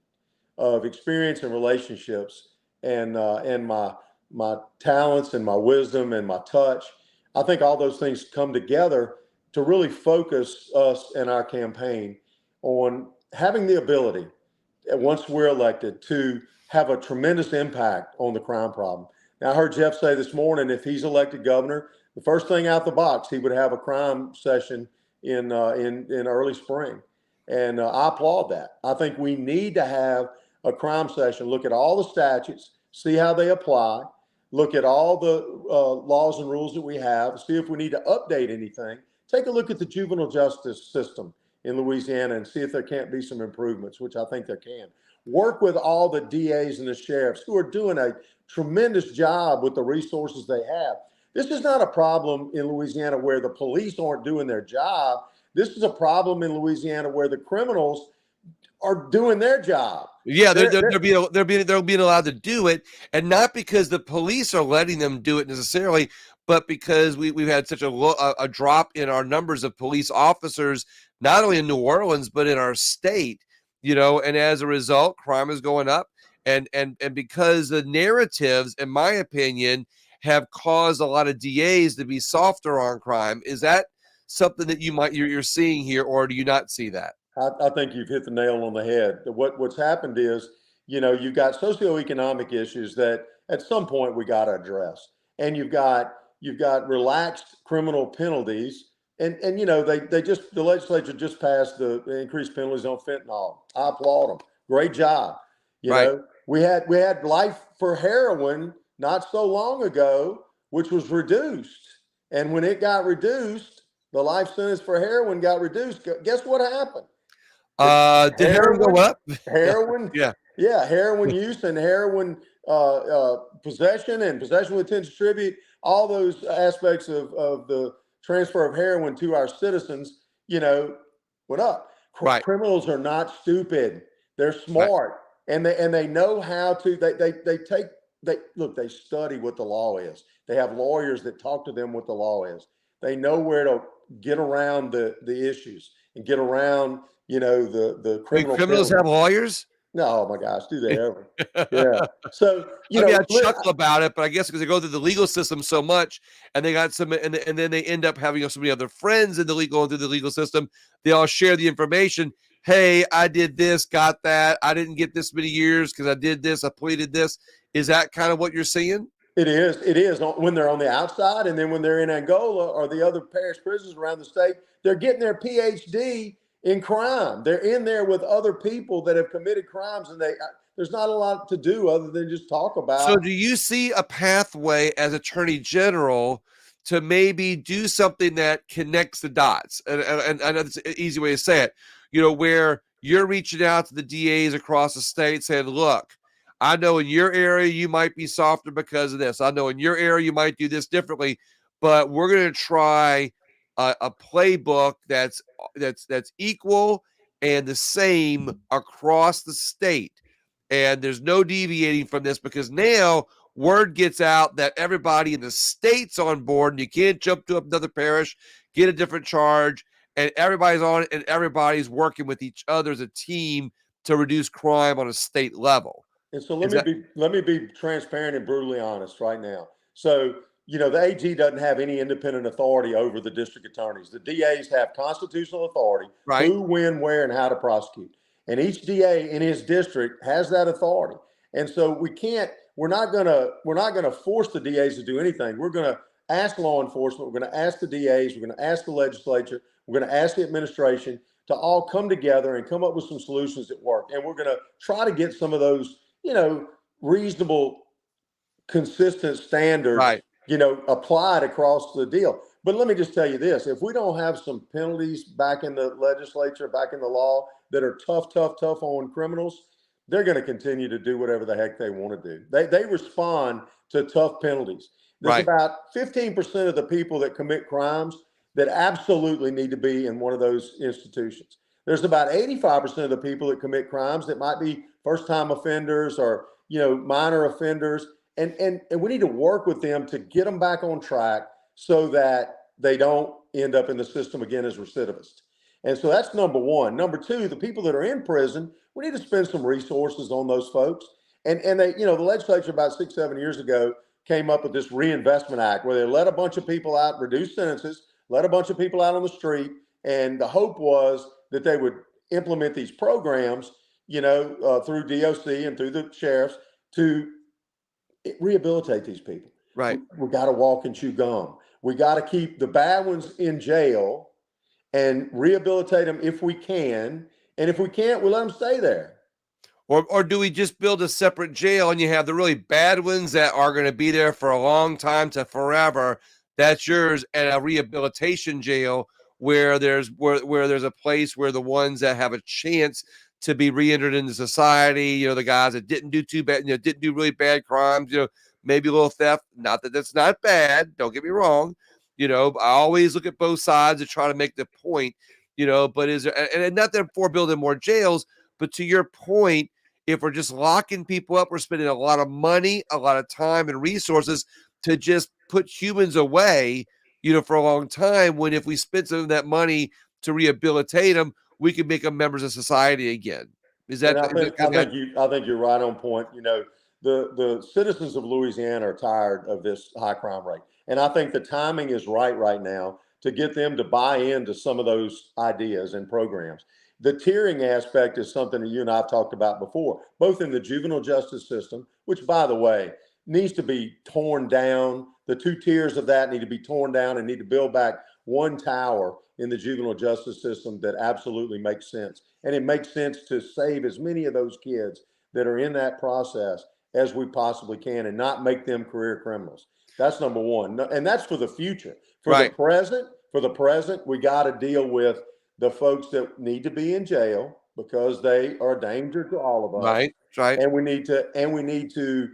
Speaker 4: of experience and relationships, and my talents and my wisdom and my touch, I think all those things come together to really focus us and our campaign on having the ability, once we're elected, to have a tremendous impact on the crime problem. Now, I heard Jeff say this morning, if he's elected governor, the first thing out the box, he would have a crime session in early spring. And I applaud that. I think we need to have a crime session, look at all the statutes, see how they apply, look at all the laws and rules that we have, see if we need to update anything. Take a look at the juvenile justice system in Louisiana and see if there can't be some improvements, which I think there can. Work with all the DAs and the sheriffs who are doing a tremendous job with the resources they have. This is not a problem in Louisiana where the police aren't doing their job. This is a problem in Louisiana where the criminals are doing their job.
Speaker 1: Yeah, they're being allowed to do it, and not because the police are letting them do it necessarily, but because we've had such a drop in our numbers of police officers, not only in New Orleans but in our state. And as a result, crime is going up, and because the narratives, in my opinion, have caused a lot of DAs to be softer on crime. Is that something that you're seeing here, or do you not see that?
Speaker 4: I think you've hit the nail on the head. What's happened is, you've got socioeconomic issues that at some point we got to address, and you've got relaxed criminal penalties, and the legislature just passed the increased penalties on fentanyl. I applaud them. Great job.
Speaker 1: Right.
Speaker 4: We had life for heroin not so long ago, which was reduced, and when it got reduced, the life sentence for heroin got reduced. Guess what happened?
Speaker 1: Did heroin go up?
Speaker 4: Heroin,
Speaker 1: yeah,
Speaker 4: heroin use and heroin possession and possession with intent to distribute, all those aspects of the transfer of heroin to our citizens, went up.
Speaker 1: Right.
Speaker 4: Criminals are not stupid; they're smart, right. and they know how to. They study what the law is. They have lawyers that talk to them what the law is. They know where to get around the issues and get around. The
Speaker 1: criminals have lawyers?
Speaker 4: No, oh my gosh, do they ever? Yeah. So,
Speaker 1: I chuckle about it, but I guess because they go through the legal system so much, and they got some, and then they end up having so many other friends in going through the legal system. They all share the information. Hey, I did this, got that. I didn't get this many years because I did this, I pleaded this. Is that kind of what you're seeing?
Speaker 4: It is. It is when they're on the outside, and then when they're in Angola or the other parish prisons around the state, they're getting their PhD in crime. They're in there with other people that have committed crimes, and there's not a lot to do other than just talk about.
Speaker 1: So do you see a pathway as Attorney General to maybe do something that connects the dots? And I know it's an easy way to say it, where you're reaching out to the DAs across the state saying, look, I know in your area you might be softer because of this. I know in your area you might do this differently, but we're going to try a playbook that's equal and the same across the state. And there's no deviating from this, because now word gets out that everybody in the state's on board, and you can't jump to another parish, get a different charge, and everybody's on it, and everybody's working with each other as a team to reduce crime on a state level.
Speaker 4: And so let me be transparent and brutally honest right now. So, the AG doesn't have any independent authority over the district attorneys. The DAs have constitutional authority,
Speaker 1: right?
Speaker 4: Who, when, where, and how to prosecute. And each DA in his district has that authority. And so we're not gonna force the DAs to do anything. We're gonna ask law enforcement, we're gonna ask the DAs, we're gonna ask the legislature, we're gonna ask the administration to all come together and come up with some solutions that work. And we're gonna try to get some of those, reasonable, consistent standards,
Speaker 1: right,
Speaker 4: applied across the deal. But let me just tell you this, if we don't have some penalties back in the legislature, back in the law that are tough on criminals, they're going to continue to do whatever the heck they want to do. They respond to tough penalties. There's about 15% of the people that commit crimes that absolutely need to be in one of those institutions. There's about 85% of the people that commit crimes that might be first-time offenders or, minor offenders. And we need to work with them to get them back on track so that they don't end up in the system again as recidivists. And so that's number one. Number two, the people that are in prison, we need to spend some resources on those folks. And they, the legislature about 6-7 years ago came up with this Reinvestment Act where they let a bunch of people out, reduce sentences, let a bunch of people out on the street. And the hope was that they would implement these programs, through DOC and through the sheriffs to rehabilitate these people.
Speaker 1: Right.
Speaker 4: We got to walk and chew gum. We got to keep the bad ones in jail and rehabilitate them if we can. And if we can't, we let them stay there.
Speaker 1: Or do we just build a separate jail and you have the really bad ones that are going to be there for a long time to forever? That's yours, and a rehabilitation jail where there's a place where the ones that have a chance to be re-entered into society, the guys that didn't do too bad, didn't do really bad crimes, maybe a little theft. Not that that's not bad. Don't get me wrong. I always look at both sides to try to make the point, but is there, and not that for building more jails, but to your point, if we're just locking people up, we're spending a lot of money, a lot of time and resources to just put humans away, for a long time, when if we spend some of that money to rehabilitate them, we can make them members of society again. Is that?
Speaker 4: I think you're right on point. The citizens of Louisiana are tired of this high crime rate, and I think the timing is right now to get them to buy into some of those ideas and programs. The tiering aspect is something that you and I have talked about before, both in the juvenile justice system, which, by the way, needs to be torn down. The two tiers of that need to be torn down and need to build back one tower in the juvenile justice system that absolutely makes sense. And it makes sense to save as many of those kids that are in that process as we possibly can and not make them career criminals. That's number one. And that's for the future. For the present, we got to deal with the folks that need to be in jail because they are a danger to all of us.
Speaker 1: Right.
Speaker 4: And we need to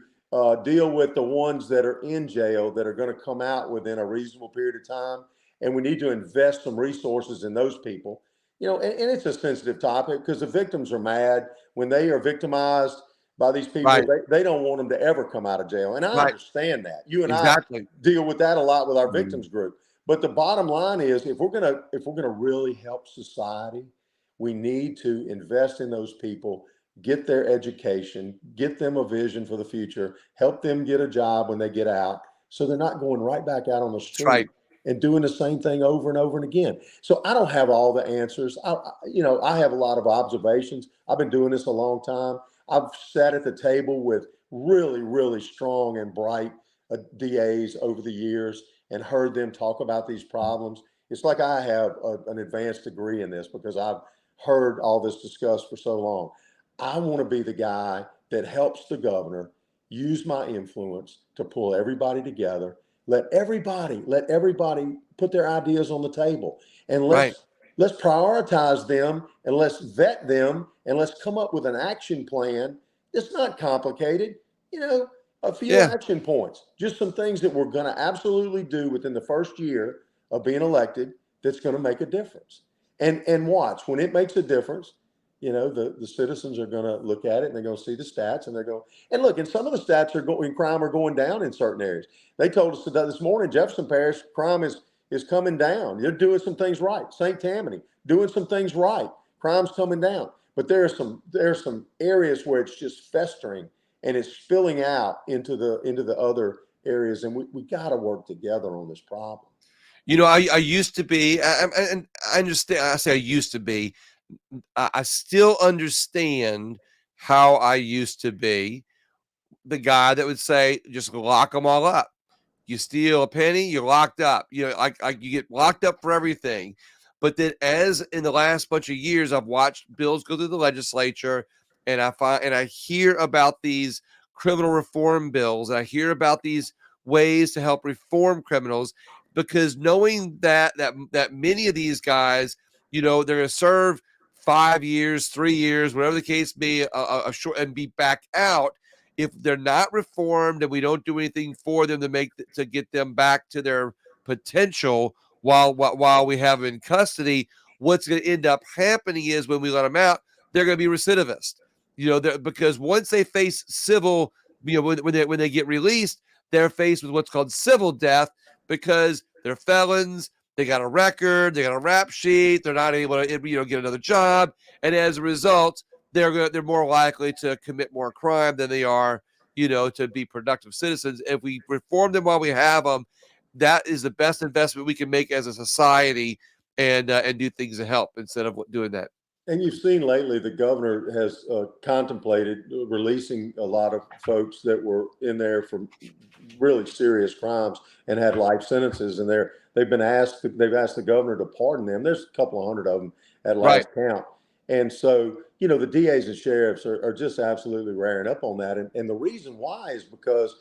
Speaker 4: deal with the ones that are in jail that are going to come out within a reasonable period of time. And we need to invest some resources in those people. And it's a sensitive topic because the victims are mad when they are victimized by these people.
Speaker 1: Right.
Speaker 4: They don't want them to ever come out of jail. And I understand that. You and I deal with that a lot with our victims group. But the bottom line is, if we're gonna really help society, we need to invest in those people, get their education, get them a vision for the future, help them get a job when they get out, so they're not going right back out on the street and doing the same thing over and over and again. So I don't have all the answers. I have a lot of observations. I've been doing this a long time. I've sat at the table with really, really strong and bright DAs over the years and heard them talk about these problems. It's like I have an advanced degree in this because I've heard all this discussed for so long. I want to be the guy that helps the governor use my influence to pull everybody together. Let everybody put their ideas on the table, and let's prioritize them, and let's vet them, and let's come up with an action plan. It's not complicated, a few action points, just some things that we're going to absolutely do within the first year of being elected that's going to make a difference. And watch, when it makes a difference, the citizens are going to look at it and they're going to see the stats and they're going, and look, and some of the stats in crime are going down in certain areas. They told us this morning, Jefferson Parish crime is coming down. They're doing some things right. St. Tammany doing some things right. Crime's coming down. But there are some areas where it's just festering and it's spilling out into the other areas, and we got to work together on this problem.
Speaker 1: I used to be, and I understand. I say I used to be. I still understand how I used to be the guy that would say, just lock them all up. You steal a penny, you're locked up. Like you get locked up for everything. But then, as in the last bunch of years, I've watched bills go through the legislature, and I hear about these criminal reform bills, and I hear about these ways to help reform criminals, because knowing that many of these guys, they're going to serve 5 years, 3 years, whatever the case be, a short, and be back out. If they're not reformed and we don't do anything for them to get them back to their potential while we have them in custody, what's going to end up happening is when we let them out, they're going to be recidivist. Because once they face civil, when they get released, they're faced with what's called civil death because they're felons. They got a record, they got a rap sheet, they're not able to get another job, and as a result, they're more likely to commit more crime than they are, to be productive citizens. If we reform them while we have them, that is the best investment we can make as a society, and do things to help instead of doing that.
Speaker 4: And you've seen lately the governor has contemplated releasing a lot of folks that were in there for really serious crimes and had life sentences, and they've asked the governor to pardon them. There's a couple of hundred of them at last count. And so, the DAs and sheriffs are just absolutely raring up on that. And the reason why is because,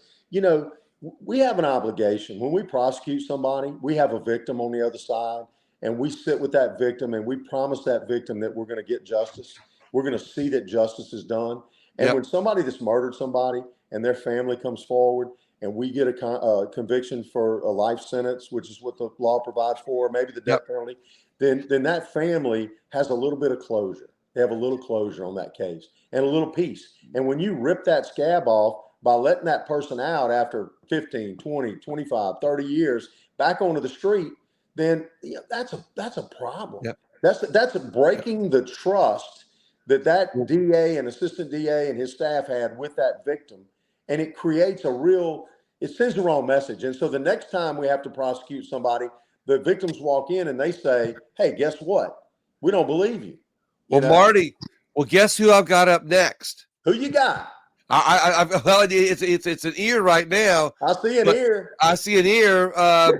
Speaker 4: we have an obligation. When we prosecute somebody, we have a victim on the other side, and we sit with that victim and we promise that victim that we're going to get justice. We're going to see that justice is done. And when somebody that's murdered somebody and their family comes forward and we get a conviction for a life sentence, which is what the law provides for, maybe the death penalty, then that family has a little bit of closure. They have a little closure on that case and a little peace. And when you rip that scab off by letting that person out after 15, 20, 25, 30 years back onto the street, then that's a problem. That's breaking the trust that DA and assistant DA and his staff had with that victim. And it creates it sends the wrong message. And so the next time we have to prosecute somebody, the victims walk in and they say, hey, guess what? We don't believe you.
Speaker 1: Marty, guess who I've got up next?
Speaker 4: Who you got?
Speaker 1: Well, it's an ear right now.
Speaker 4: I see an ear.
Speaker 1: I see an ear.
Speaker 4: My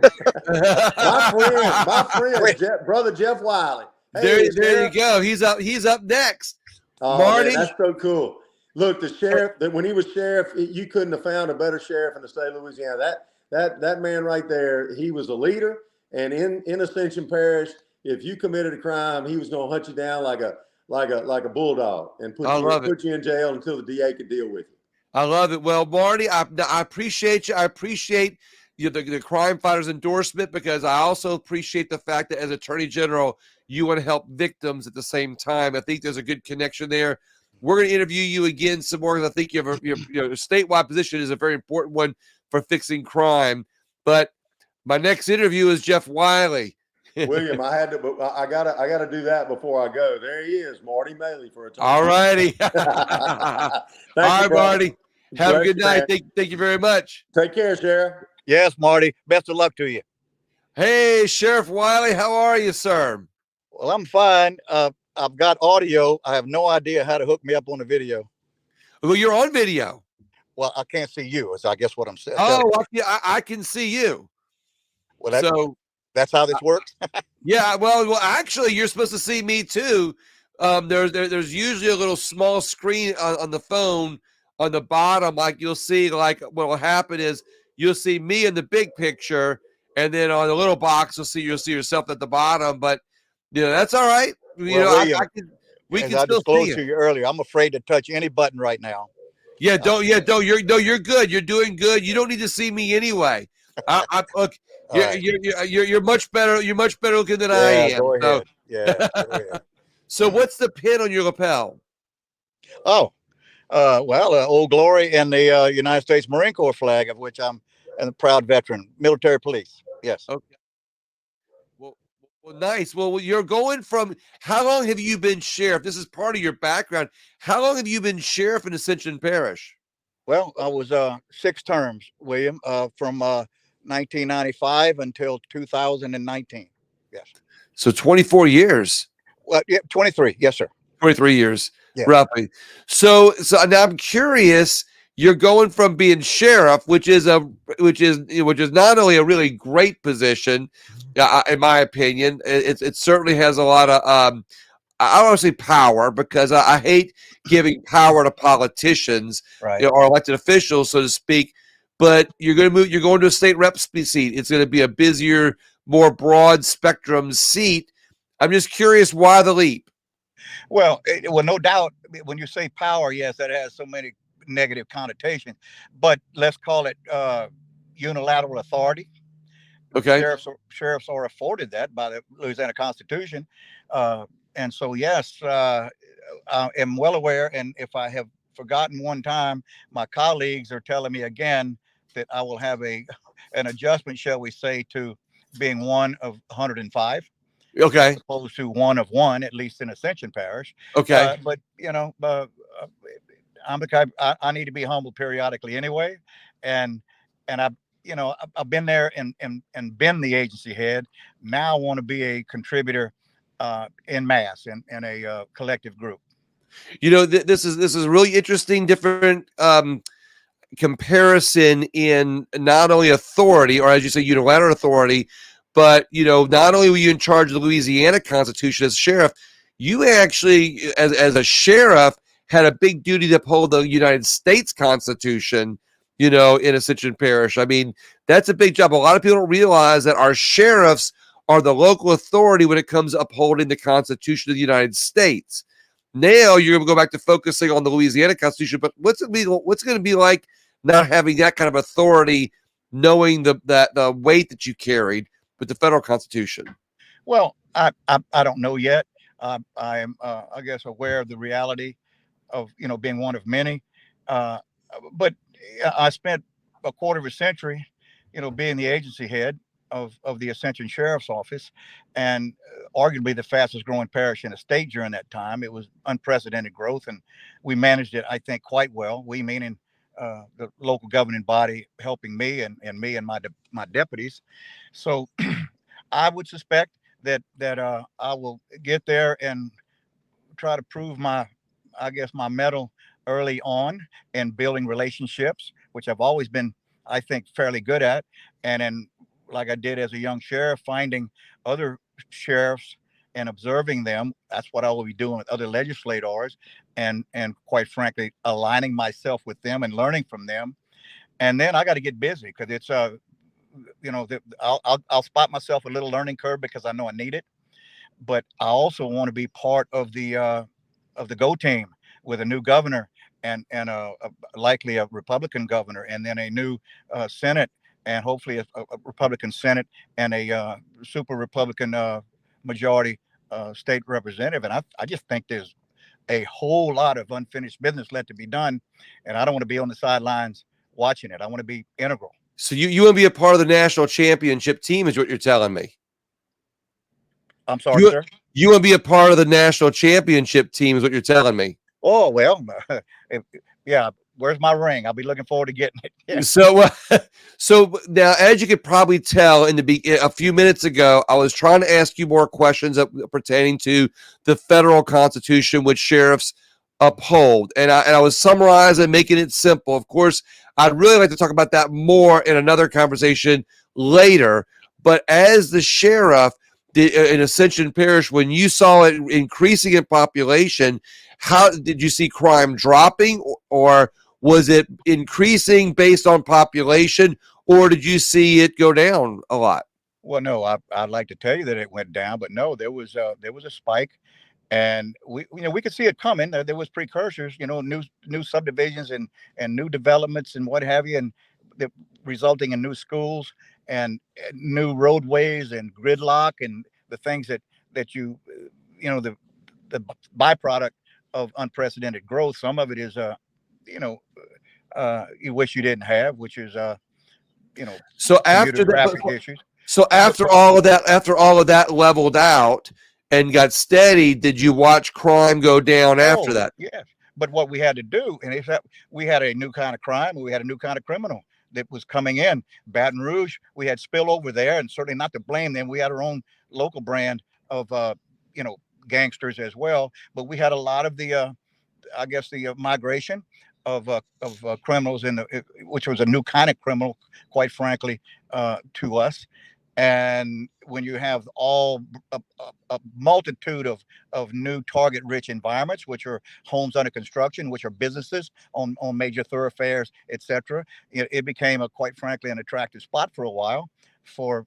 Speaker 4: friend, brother Jeff Wiley. Hey,
Speaker 1: there you go. He's up next.
Speaker 4: Oh,
Speaker 1: Marty,
Speaker 4: man, that's so cool. Look, the sheriff, when he was sheriff, you couldn't have found a better sheriff in the state of Louisiana. That man right there, he was a leader. And in Ascension Parish, if you committed a crime, he was going to hunt you down like a bulldog and put you in jail until the DA could deal with you.
Speaker 1: I love it. Well, Marty, I appreciate you. I appreciate the crime fighters endorsement, because I also appreciate the fact that as Attorney General, you want to help victims at the same time. I think there's a good connection there. We're going to interview you again some more, because I think your statewide position is a very important one for fixing crime. But my next interview is Jeff Wiley.
Speaker 4: William, I gotta do that before I go. There he is, Marty Male for a time.
Speaker 1: All righty. All right, Marty. Have a good night. Thank you very much.
Speaker 4: Take care, Sheriff.
Speaker 5: Yes, Marty. Best of luck to you.
Speaker 1: Hey, Sheriff Wiley, how are you, sir?
Speaker 5: Well, I'm fine. I've got audio. I have no idea how to hook me up on the video.
Speaker 1: Well, you're on video.
Speaker 5: Well, I can't see you, is I guess what I'm saying.
Speaker 1: Oh, I can see you.
Speaker 5: Well, that's how this works.
Speaker 1: Yeah. Well, actually, you're supposed to see me too. There's usually a little small screen on the phone on the bottom. Like you'll see, like what will happen is you'll see me in the big picture, and then on the little box you'll see yourself at the bottom. But that's all right.
Speaker 5: William,
Speaker 1: we can
Speaker 5: I
Speaker 1: still
Speaker 5: disclosed
Speaker 1: see
Speaker 5: to you earlier, I'm afraid to touch any button right now.
Speaker 1: Yeah, you're good. You're doing good. You don't need to see me anyway. Look, you're much better. You're much better looking than I am.
Speaker 5: Go ahead. Go ahead.
Speaker 1: So what's the pin on your lapel?
Speaker 5: Oh, Old Glory and the United States Marine Corps flag, of which I'm a proud veteran, military police. Yes.
Speaker 1: Okay. Well, nice. Well, you're going from, how long have you been sheriff? This is part of your background. How long have you been sheriff in Ascension Parish?
Speaker 5: Well, I was 6 terms, William, from 1995 until 2019. Yes.
Speaker 1: So 24 years.
Speaker 5: Well, yeah, 23. Yes, sir.
Speaker 1: 23 years,
Speaker 5: yeah.
Speaker 1: Roughly. So now I'm curious. You're going from being sheriff, which is not only a really great position, in my opinion. It certainly has a lot of I don't want to say power, because I hate giving power to politicians,
Speaker 5: right,
Speaker 1: or elected officials, so to speak. But you're going to move. You're going to a state rep seat. It's going to be a busier, more broad spectrum seat. I'm just curious, why the leap?
Speaker 5: Well, well, no doubt. When you say power, yes, that has so many negative connotations. But let's call it unilateral authority.
Speaker 1: Okay.
Speaker 5: Sheriffs are afforded that by the Louisiana Constitution, and so yes, I am well aware. And if I have forgotten one time, my colleagues are telling me again that I will have an adjustment, shall we say, to being one of 105. As
Speaker 1: Okay.
Speaker 5: opposed to one of one, at least in Ascension Parish.
Speaker 1: Okay.
Speaker 5: But I'm the kind. I need to be humble periodically anyway, and I've been there and been the agency head. Now I want to be a contributor in mass in a collective group.
Speaker 1: This is really interesting, different comparison in not only authority, or as you say, unilateral authority, but not only were you in charge of the Louisiana Constitution as sheriff, you actually, as a sheriff, had a big duty to uphold the United States Constitution, in Ascension Parish. I mean, that's a big job. A lot of people don't realize that our sheriffs are the local authority when it comes to upholding the Constitution of the United States. Now you're going to go back to focusing on the Louisiana Constitution, but what's it going to be like not having that kind of authority, knowing the weight that you carried with the federal Constitution?
Speaker 5: Well, I don't know yet. I am, I guess, aware of the reality of being one of many. But I spent a quarter of a century, being the agency head of the Ascension Sheriff's Office, and arguably the fastest growing parish in the state during that time. It was unprecedented growth, and we managed it, I think, quite well. We meaning the local governing body helping me and my deputies. So I would suspect that I will get there and try to prove my mettle early on in building relationships, which I've always been, I think, fairly good at. And then, like I did as a young sheriff, finding other sheriffs and observing them. That's what I will be doing with other legislators, and quite frankly, aligning myself with them and learning from them. And then I got to get busy because it's I'll spot myself a little learning curve because I know I need it. But I also want to be part of the go team with a new governor and likely a Republican governor, and then a new Senate, and hopefully a Republican Senate and a super Republican majority state representative. And I just think there's a whole lot of unfinished business left to be done, and I don't want to be on the sidelines watching it. I want to be integral.
Speaker 1: So you want to be a part of the national championship team, is what you're telling me?
Speaker 5: I'm sorry, sir?
Speaker 1: You want to be a part of the national championship team, is what you're telling me?
Speaker 5: Oh, well, yeah. Where's my ring? I'll be looking forward to getting it. Yeah.
Speaker 1: So now, as you could probably tell a few minutes ago, I was trying to ask you more questions pertaining to the federal Constitution, which sheriffs uphold, and I was summarizing, making it simple. Of course, I'd really like to talk about that more in another conversation later. But as the sheriff in Ascension Parish, when you saw it increasing in population, how did you see crime dropping, or was it increasing based on population, or did you see it go down a lot?
Speaker 5: Well, no, I'd like to tell you that it went down, but no, there was a spike, and we could see it coming. There was precursors, new subdivisions and new developments and what have you, and resulting in new schools and new roadways and gridlock and the things that the byproduct of unprecedented growth. Some of it is you wish you didn't have, which is
Speaker 1: so after
Speaker 5: traffic issues.
Speaker 1: So after all of that leveled out and got steady, did you watch crime go down after that?
Speaker 5: Yes. But what we had to do, and is that we had a new kind of crime, we had a new kind of criminal that was coming in. Baton Rouge, we had spillover there, and certainly not to blame them. We had our own local brand of gangsters as well. But we had a lot of the migration of criminals which was a new kind of criminal, quite frankly, to us. And when you have a multitude of new target-rich environments, which are homes under construction, which are businesses on major thoroughfares, etc., it became quite frankly an attractive spot for a while for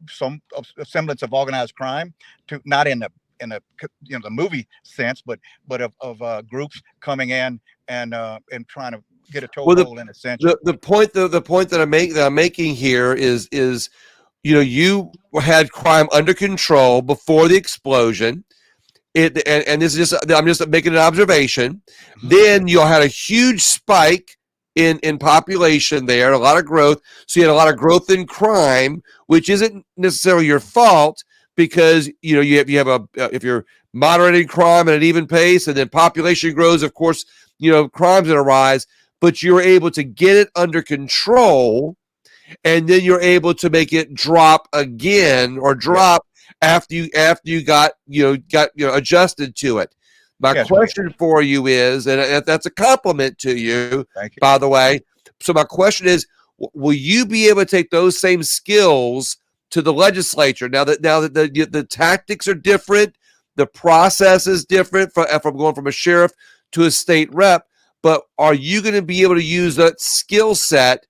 Speaker 5: some semblance of organized crime, to not in the the movie sense, but of groups coming in and trying to get a toehold in a sense.
Speaker 1: The point that I'm making here is you had crime under control before the explosion. And this is just, I'm just making an observation. Then you had a huge spike in population there, a lot of growth. So you had a lot of growth in crime, which isn't necessarily your fault, because you have if you're moderating crime at an even pace, and then population grows, of course, crime's gonna rise. But you're able to get it under control, and then you're able to make it drop again, or drop after you got adjusted to it. My question for you is, and that's a compliment to you, by the way. So my question is, will you be able to take those same skills to the legislature now that the tactics are different, the process is different from going from a sheriff to a state rep? But are you going to be able to use that skill set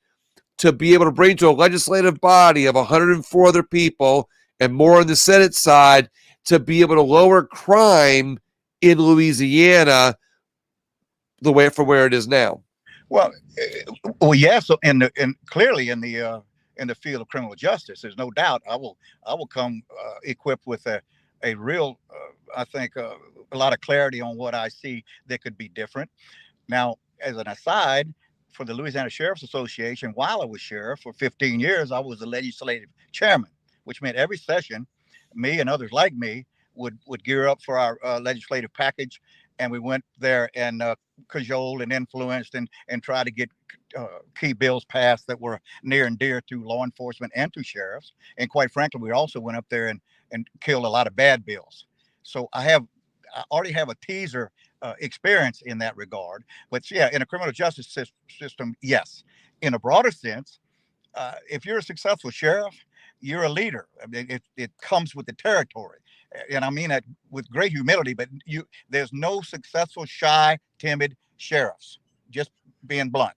Speaker 1: to be able to bring to a legislative body of 104 other people, and more on the Senate side, to be able to lower crime in Louisiana from where it is now?
Speaker 5: Well, yes. So, and clearly in the field of criminal justice, there's no doubt I will come equipped with a real, I think, a lot of clarity on what I see that could be different. Now, as an aside, for the Louisiana Sheriff's Association, while I was sheriff for 15 years, I was the legislative chairman, which meant every session, me and others like me would gear up for our legislative package, and we went there and cajoled and influenced and tried to get key bills passed that were near and dear to law enforcement and to sheriffs. And quite frankly, we also went up there and killed a lot of bad bills. So I already have a teaser experience in that regard. But yeah, in a criminal justice system, yes. In a broader sense, if you're a successful sheriff, you're a leader. I mean, it comes with the territory. And I mean that with great humility, but there's no successful, shy, timid sheriffs, just being blunt.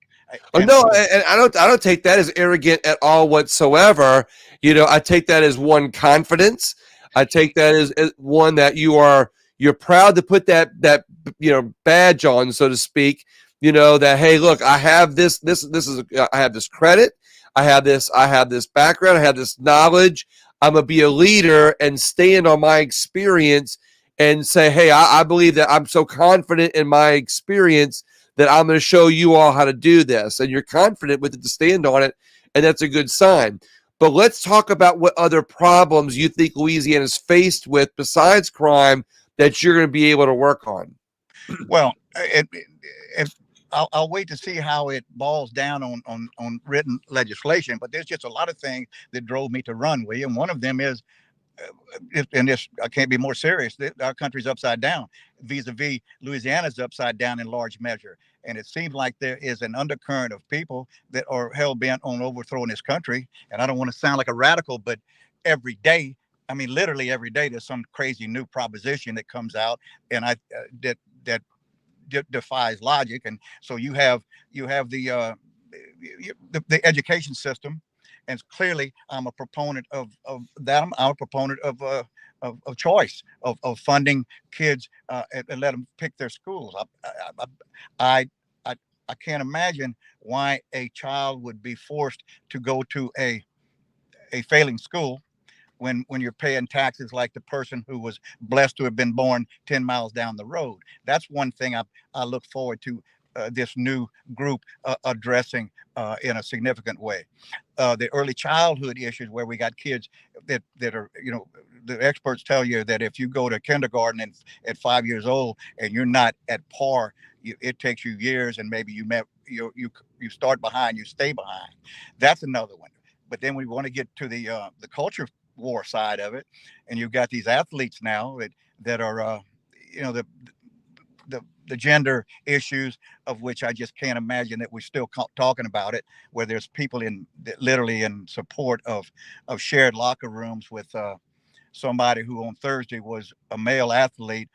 Speaker 1: No, and I don't take that as arrogant at all whatsoever. I take that as one, confidence. I take that as one that you're proud to put that badge on, so to speak. That, hey, look, I have this I have this credit, I have this background, I have this knowledge. I'm gonna be a leader and stand on my experience and say, hey, I believe that I'm so confident in my experience that I'm going to show you all how to do this. And you're confident with it to stand on it, and that's a good sign. But let's talk about what other problems you think Louisiana is faced with besides crime that you're going to be able to work on.
Speaker 5: Well, I'll wait to see how it boils down on written legislation. But there's just a lot of things that drove me to run, William. One of them is, and this, I can't be more serious, our country's upside down. Vis-a-vis Louisiana's upside down in large measure. And it seems like there is an undercurrent of people that are hell-bent on overthrowing this country. And I don't want to sound like a radical, but every day, I mean, literally every day, there's some crazy new proposition that comes out, and that defies logic. And so you have the education system, and clearly I'm a proponent of that. I'm a proponent of choice, of funding kids and let them pick their schools. I can't imagine why a child would be forced to go to a failing school when you're paying taxes like the person who was blessed to have been born 10 miles down the road. That's one thing I look forward to this new group addressing in a significant way. The early childhood issues, where we got kids that are, the experts tell you that if you go to kindergarten at 5 years old and you're not at par, it takes you years, and maybe you start behind, you stay behind. That's another one. But then we want to get to the culture war side of it, and you've got these athletes now that are the gender issues, of which I just can't imagine that we're still talking about it, where there's people literally in support of shared locker rooms with somebody who on Thursday was a male athlete,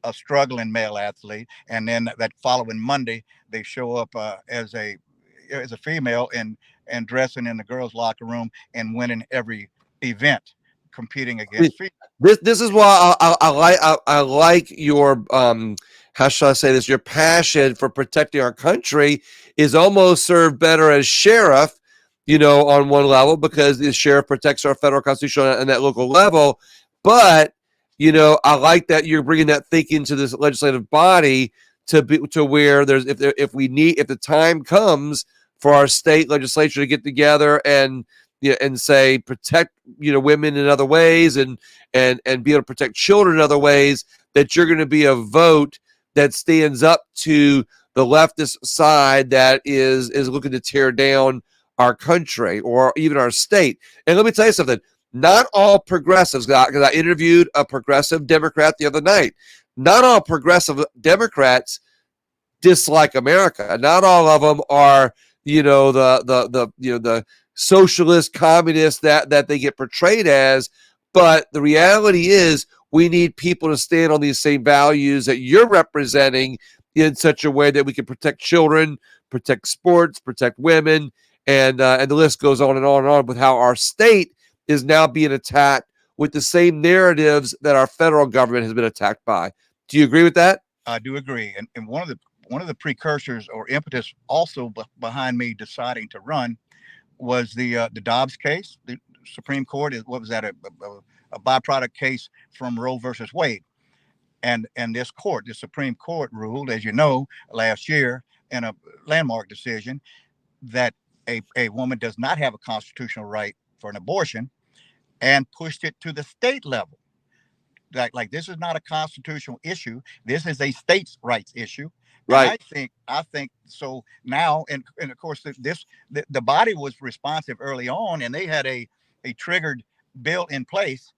Speaker 5: a struggling male athlete, and then that following Monday they show up as a female and dressing in the girls' locker room and winning every event. competing against females.
Speaker 1: This is why I like your how shall I say this? Your passion for protecting our country is almost served better as sheriff, on one level, because the sheriff protects our federal constitution on that local level. But I like that you're bringing that thinking to this legislative body to where there's if the time comes for our state legislature to get together and say protect women in other ways and be able to protect children in other ways, that you're going to be a vote that stands up to the leftist side that is looking to tear down our country or even our state. And let me tell you something, not all progressives, because I interviewed a progressive Democrat the other night, not all progressive Democrats dislike America. Not all of them are the socialist communists that they get portrayed as. But the reality is we need people to stand on these same values that you're representing in such a way that we can protect children, protect sports, protect women, and the list goes on and on and on with how our state is now being attacked with the same narratives that our federal government has been attacked by. Do you agree with that?
Speaker 5: I do agree. And one of the precursors or impetus also behind me deciding to run was the Dobbs case. The Supreme Court what was that, a byproduct case from Roe versus Wade. And this court, the Supreme Court, ruled, as you know, last year in a landmark decision that a woman does not have a constitutional right for an abortion, and pushed it to the state level. Like this is not a constitutional issue. This is a states' rights issue.
Speaker 1: Right.
Speaker 5: And I think so now, and of course the body was responsive early on, and they had a triggered bill in place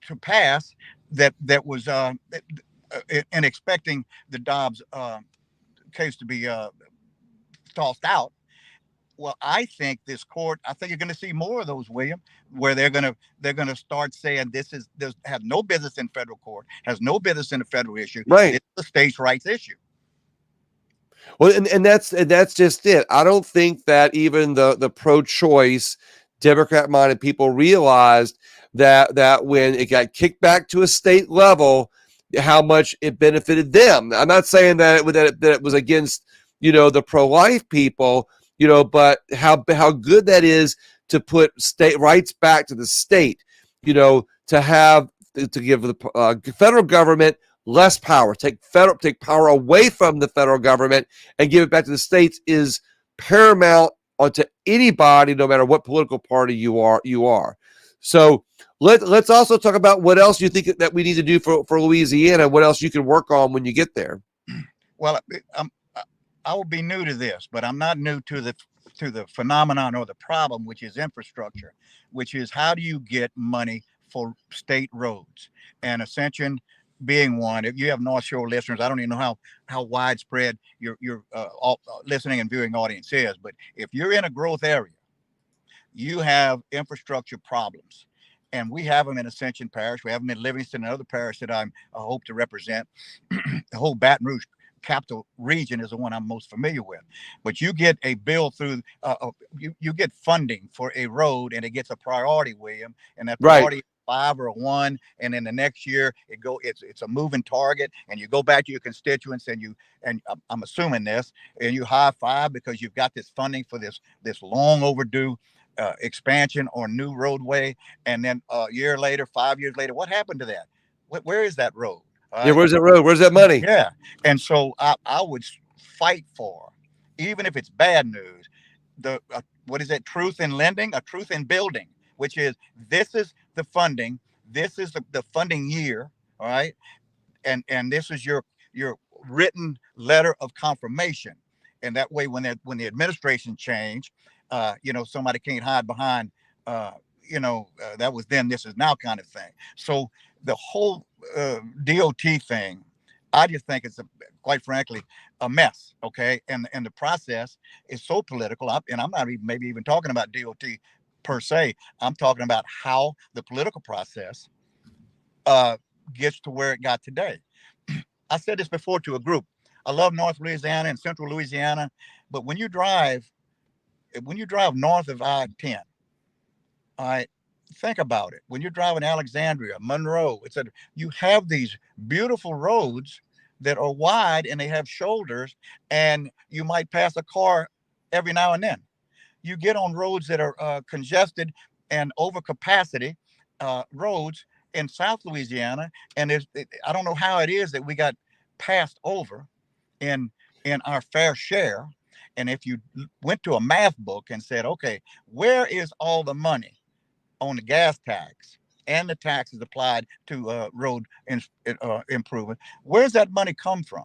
Speaker 5: to pass that was in expecting the Dobbs case to be tossed out. Well, I think this court, I think you're going to see more of those, William, where they're going to start saying this has no business in federal court, has no business in a federal issue.
Speaker 1: Right.
Speaker 5: It's a states' rights issue.
Speaker 1: Well, and that's just it. I don't think that even the pro-choice Democrat-minded people realized that when it got kicked back to a state level, how much it benefited them. I'm not saying that it was against the pro-life people, but how good that is to put state rights back to the state, to give the federal government less power, take power away from the federal government and give it back to the states is paramount onto anybody, no matter what political party you are. So let's also talk about what else you think that we need to do for Louisiana, what else you can work on when you get there.
Speaker 5: Well, I will be new to this, but I'm not new to the phenomenon or the problem, which is infrastructure, which is how do you get money for state roads, and Ascension being one. If you have North Shore listeners, I don't even know how widespread your listening and viewing audience is, but if you're in a growth area, you have infrastructure problems. And we have them in Ascension Parish. We have them in Livingston, another parish that I hope to represent. The whole Baton Rouge capital region is the one I'm most familiar with. But you get a bill through, you get funding for a road, and it gets a priority, William, and that priority is 5 or a 1, and then the next year it's a moving target, and you go back to your constituents and I'm assuming this, and you high five because you've got this funding for this long overdue expansion or new roadway, and then a year later, 5 years later, what happened to that? Where is that road?
Speaker 1: Yeah, where's that road? Where's that money?
Speaker 5: Yeah, and so I would fight for, even if it's bad news, the what is that? Truth in lending, a truth in building, which is this is the funding, this is the funding year, all right, and this is your written letter of confirmation, and that way when the administration change, somebody can't hide behind, that was then, this is now kind of thing. So the whole DOT thing, I just think it's quite frankly a mess. Okay, and the process is so political. And I'm not maybe even talking about DOT per se. I'm talking about how the political process gets to where it got today. I said this before to a group. I love North Louisiana and Central Louisiana, but when you drive north of I-10, all right, think about it. When you're driving Alexandria, Monroe, etc., you have these beautiful roads that are wide and they have shoulders, and you might pass a car every now and then. You get on roads that are congested and over capacity roads in South Louisiana, and I don't know how it is that we got passed over in our fair share. And if you went to a math book and said, okay, where is all the money on the gas tax and the taxes applied to road improvement, where's that money come from?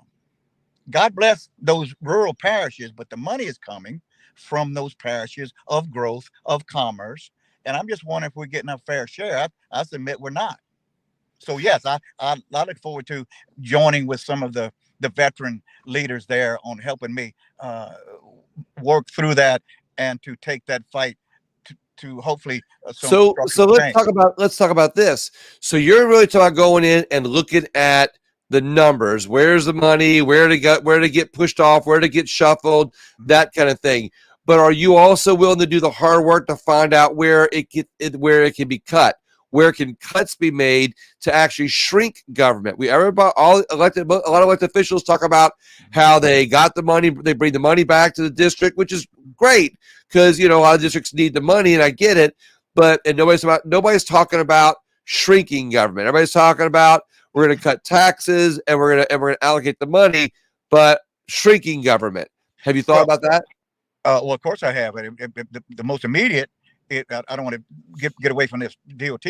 Speaker 5: God bless those rural parishes, but the money is coming from those parishes of growth, of commerce. And I'm just wondering if we're getting a fair share. I submit we're not. So yes, I look forward to joining with some of the veteran leaders there on helping me work through that and to take that fight to hopefully
Speaker 1: so let's talk about this. So you're really talking about going in and looking at the numbers. Where's the money? Where to get pushed off? Where to get shuffled? That kind of thing. But are you also willing to do the hard work to find out where it can be cut? Where can cuts be made to actually shrink government? A lot of elected officials talk about how they got the money, they bring the money back to the district, which is great because a lot of districts need the money, and I get it. But nobody's talking about shrinking government. Everybody's talking about we're going to cut taxes and we're going to allocate the money, but shrinking government. Have you thought about that?
Speaker 5: Well, of course I have. The most immediate. I don't want to get away from this DOT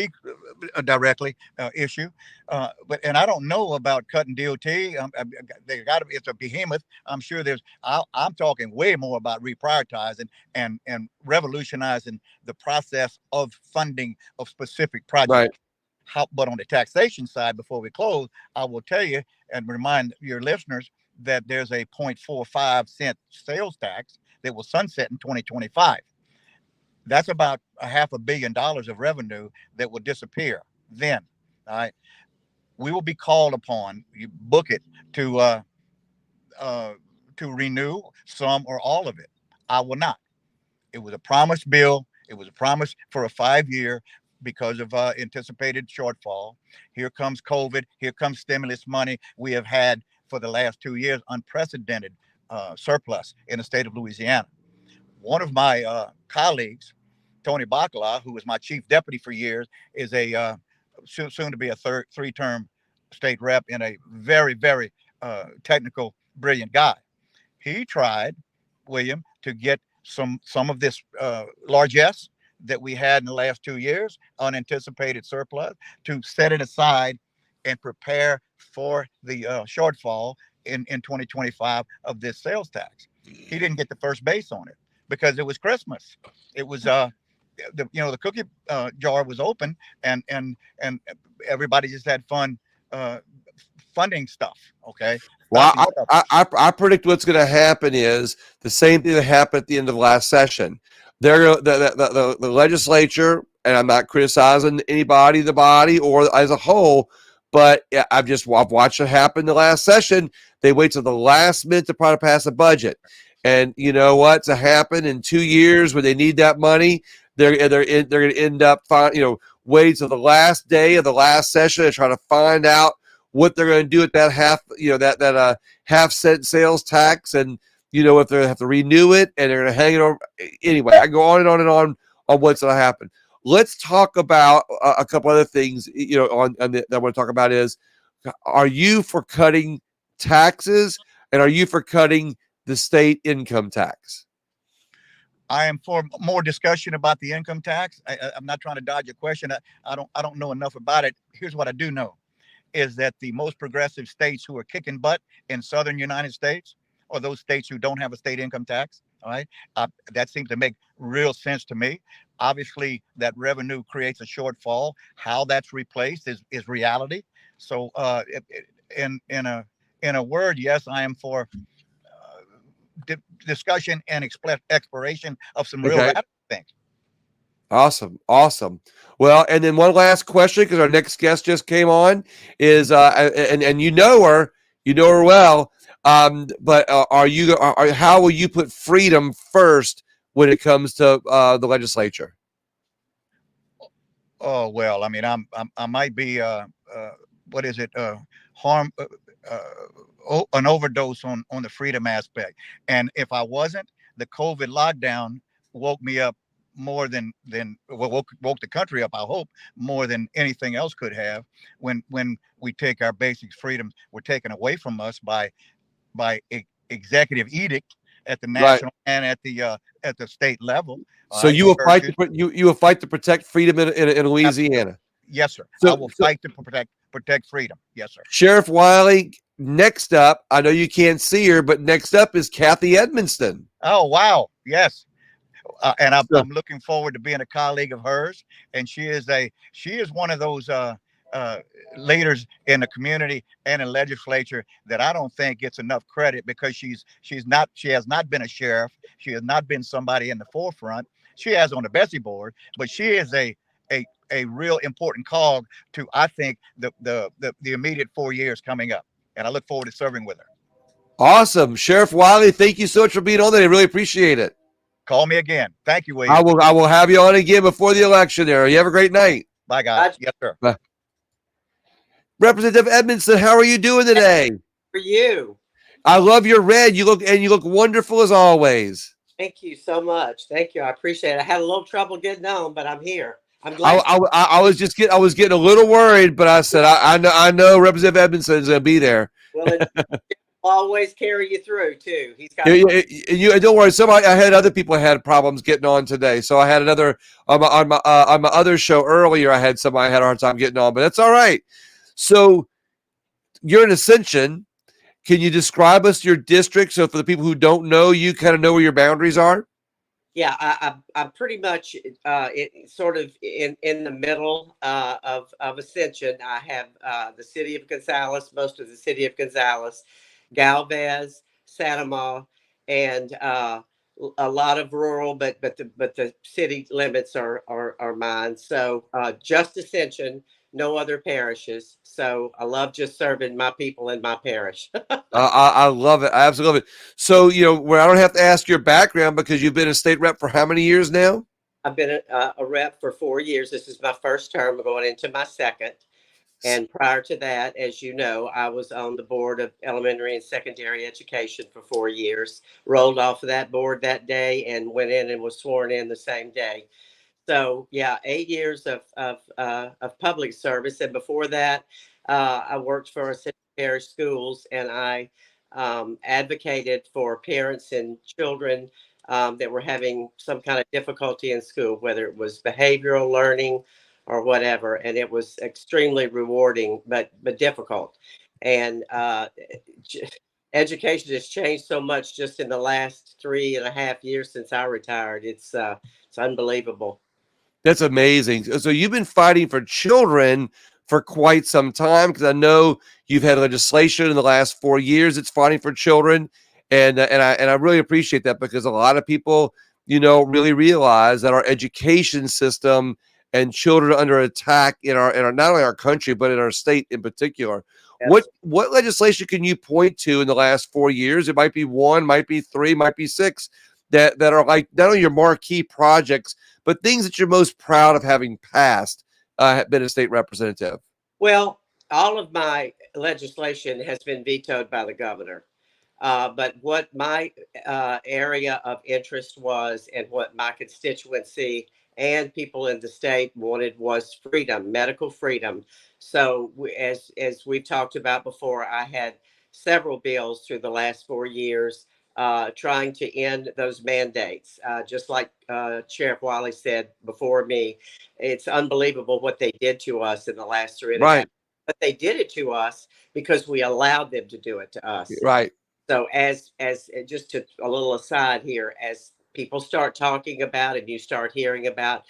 Speaker 5: directly issue, and I don't know about cutting DOT. It's a behemoth. I'm sure I'm talking way more about reprioritizing and revolutionizing the process of funding of specific projects. Right. But on the taxation side, before we close, I will tell you and remind your listeners that there's a 0.45 cent sales tax that will sunset in 2025. That's about $500 million of revenue that will disappear then. All right. We will be called upon, you book it, to renew some or all of it. I will not. It was a promised bill. It was a promise for a 5-year because of anticipated shortfall. Here comes COVID. Here comes stimulus money. We have had for the last 2 years unprecedented surplus in the state of Louisiana. One of my colleagues, Tony Bacala, who was my chief deputy for years, is a soon to be a three-term state rep and a very, very technical, brilliant guy. He tried, William, to get some of this largesse that we had in the last 2 years, unanticipated surplus, to set it aside and prepare for the shortfall in 2025 of this sales tax. He didn't get the first base on it because it was Christmas. It was the cookie jar was open and everybody just had fun funding stuff. Okay.
Speaker 1: Well, I predict what's going to happen is the same thing that happened at the end of last session. The legislature, and I'm not criticizing anybody, the body, or as a whole, but I've watched it happen the last session. They wait till the last minute to try to pass a budget. And you know what's happen in 2 years when they need that money, they're going to end up waiting till the last day of the last session and try to find out what they're going to do with that half-cent sales tax, and if they have to renew it, and they're going to hang it over. Anyway, I go on and on and on what's going to happen. Let's talk about a couple other things. That I want to talk about is: are you for cutting taxes, and are you for cutting the state income tax?
Speaker 5: I am for more discussion about the income tax. I'm not trying to dodge your question. I don't know enough about it. Here's what I do know. Is that the most progressive states who are kicking butt in southern United States are those states who don't have a state income tax. All right. That seems to make real sense to me. Obviously, that revenue creates a shortfall. How that's replaced is reality. So in a word, yes, I am for discussion and exploration of some real things.
Speaker 1: Awesome. Well, and then one last question, because our next guest just came on, is and you know her well. But how will you put freedom first when it comes to the legislature?
Speaker 5: Oh well, I mean, I might be what is it? Harm an overdose on the freedom aspect. And if I wasn't, the COVID lockdown woke me up more than well, woke the country up. I hope more than anything else could have. When we take our basic freedoms, were taken away from us by executive edict at the
Speaker 1: Right.
Speaker 5: national and at the state level.
Speaker 1: So you will fight you will fight to protect freedom in Louisiana.
Speaker 5: Yes, sir.
Speaker 1: So,
Speaker 5: I will fight to protect freedom. Yes, sir.
Speaker 1: Sheriff Wiley, next up, I know you can't see her, but next up is Kathy Edmonston.
Speaker 5: Oh, wow. Yes. And I'm
Speaker 1: So-
Speaker 5: looking forward to being a colleague of hers. And she is one of those leaders in the community and in legislature that I don't think gets enough credit, because she has not been a sheriff. She has not been somebody in the forefront. She has on the Bessie board, but she is a real important cog to, I think, the immediate 4 years coming up. And I look forward to serving with her.
Speaker 1: Awesome. Sheriff Wiley, thank you so much for being on there. I really appreciate it.
Speaker 5: Call me again. Thank you, William.
Speaker 1: I will have you on again before the election there. You have a great night.
Speaker 5: Bye, guys. Yes, sir.
Speaker 1: Bye. Representative Edmonston, how are you doing today?
Speaker 6: For you.
Speaker 1: I love your red. You look wonderful as always.
Speaker 6: Thank you so much. Thank you. I appreciate it. I had a little trouble getting on, but I'm here. I'm glad.
Speaker 1: I was getting a little worried, but I said I know Representative Edmonston is going to be there.
Speaker 6: Well, I'll always carry you through too. He's got.
Speaker 1: You don't worry. I had other people had problems getting on today, so I had another on my other show earlier. I had somebody had a hard time getting on, but that's all right. So you're in Ascension. Can you describe us your district? So for the people who don't know, you kind of know where your boundaries are.
Speaker 6: Yeah, I'm pretty much sort of in the middle of Ascension. I have the city of Gonzales, most of the city of Gonzales, Galvez, Sanama, and a lot of rural, but the city limits are mine. So just Ascension, no other parishes. So I love just serving my people in my parish.
Speaker 1: I love it. I absolutely love it. So, where I don't have to ask your background, because you've been a state rep for how many years now?
Speaker 6: I've been a rep for 4 years. This is my first term, going into my second. And prior to that, as you know, I was on the board of elementary and secondary education for 4 years, rolled off of that board that day and went in and was sworn in the same day. So yeah, 8 years of public service. And before that, I worked for Ascension Parish Schools, and I advocated for parents and children that were having some kind of difficulty in school, whether it was behavioral learning or whatever. And it was extremely rewarding, but difficult. And education has changed so much just in the last 3.5 years since I retired. It's unbelievable.
Speaker 1: That's amazing. So you've been fighting for children for quite some time, because I know you've had legislation in the last 4 years that's fighting for children, and I really appreciate that, because a lot of people, really realize that our education system and children are under attack in our not only our country but in our state in particular. Yes. What legislation can you point to in the last 4 years? It might be one, might be three, might be six, that are like not only your marquee projects, but things that you're most proud of having passed, been a state representative.
Speaker 6: Well, all of my legislation has been vetoed by the governor. But what my area of interest was, and what my constituency and people in the state wanted, was freedom, medical freedom. So as we've talked about before, I had several bills through the last 4 years trying to end those mandates. Just like Sheriff Wiley said before me, it's unbelievable what they did to us in the last 3.5 years. But they did it to us because we allowed them to do it to us.
Speaker 1: Right.
Speaker 6: So as just to a little aside here, as people start talking about and you start hearing about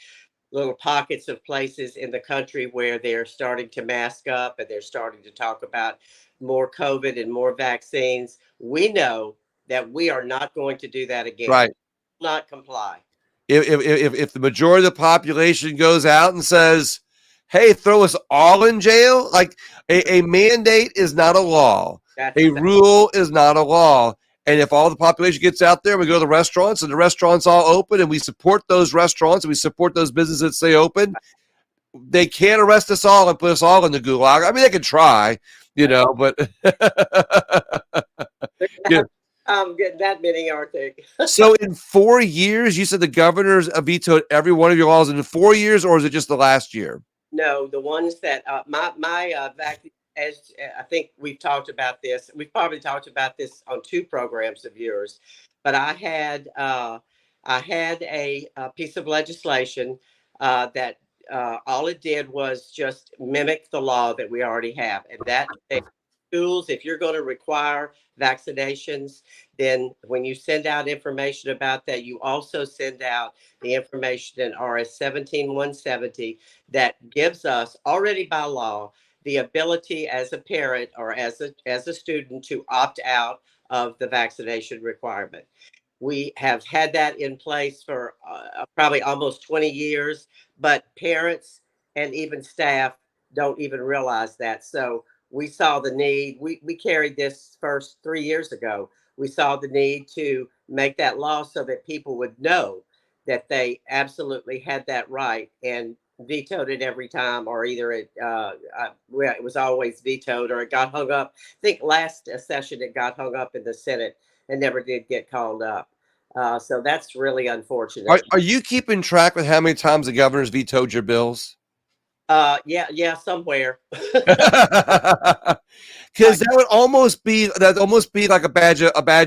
Speaker 6: little pockets of places in the country where they're starting to mask up and they're starting to talk about more COVID and more vaccines, we know that we are not going to do that again.
Speaker 1: Right.
Speaker 6: We will not comply.
Speaker 1: If the majority of the population goes out and says, hey, throw us all in jail, like a mandate is not a law. A rule is not a law. And if all the population gets out there, we go to the restaurants and the restaurants all open, and we support those restaurants and we support those businesses that stay open, they can't arrest us all and put us all in the gulag. I mean, they can try, but yeah.
Speaker 6: Getting that many, aren't they?
Speaker 1: So in 4 years, you said the governors vetoed every one of your laws in 4 years, or is it just the last year?
Speaker 6: No, the ones that as I think we've talked about this. We've probably talked about this on 2 programs of yours, but I had a piece of legislation that all it did was just mimic the law that we already have, and that schools, if you're going to require vaccinations, then when you send out information about that, you also send out the information in RS 17170 that gives us already by law the ability as a parent or as a student to opt out of the vaccination requirement. We have had that in place for probably almost 20 years, but parents and even staff don't even realize that. So we saw the need. We carried this first 3 years ago. We saw the need to make that law so that people would know that they absolutely had that right, and vetoed it every time, or either it was always vetoed or it got hung up. I think last session it got hung up in the Senate and never did get called up. So that's really unfortunate.
Speaker 1: Are you keeping track with how many times the governors vetoed your bills?
Speaker 6: Yeah, somewhere.
Speaker 1: Because that would almost be like a badge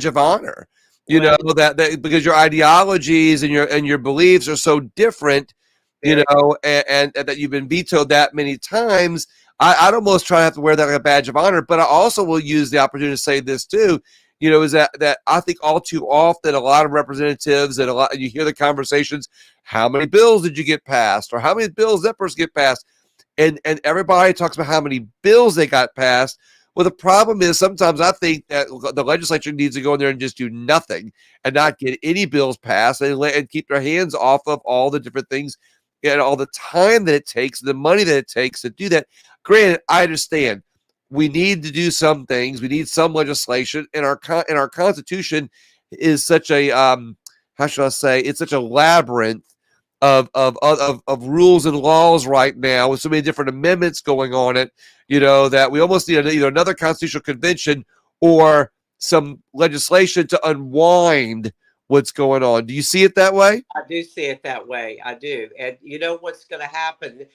Speaker 1: of honor, that because your ideologies and your beliefs are so different, and that you've been vetoed that many times. I'd almost try to have to wear that like a badge of honor, but I also will use the opportunity to say this too. Is that I think all too often a lot of representatives and you hear the conversations, how many bills did you get passed, or how many bills that person get passed? And everybody talks about how many bills they got passed. Well, the problem is sometimes I think that the legislature needs to go in there and just do nothing and not get any bills passed and keep their hands off of all the different things and all the time that it takes, the money that it takes to do that. Granted, I understand we need to do some things. We need some legislation, and our Constitution is such a how should I say? It's such a labyrinth of rules and laws right now, with so many different amendments going on it, that we almost need either another constitutional convention or some legislation to unwind what's going on. Do you see it that way?
Speaker 6: I do see it that way. I do. And you know what's going to happen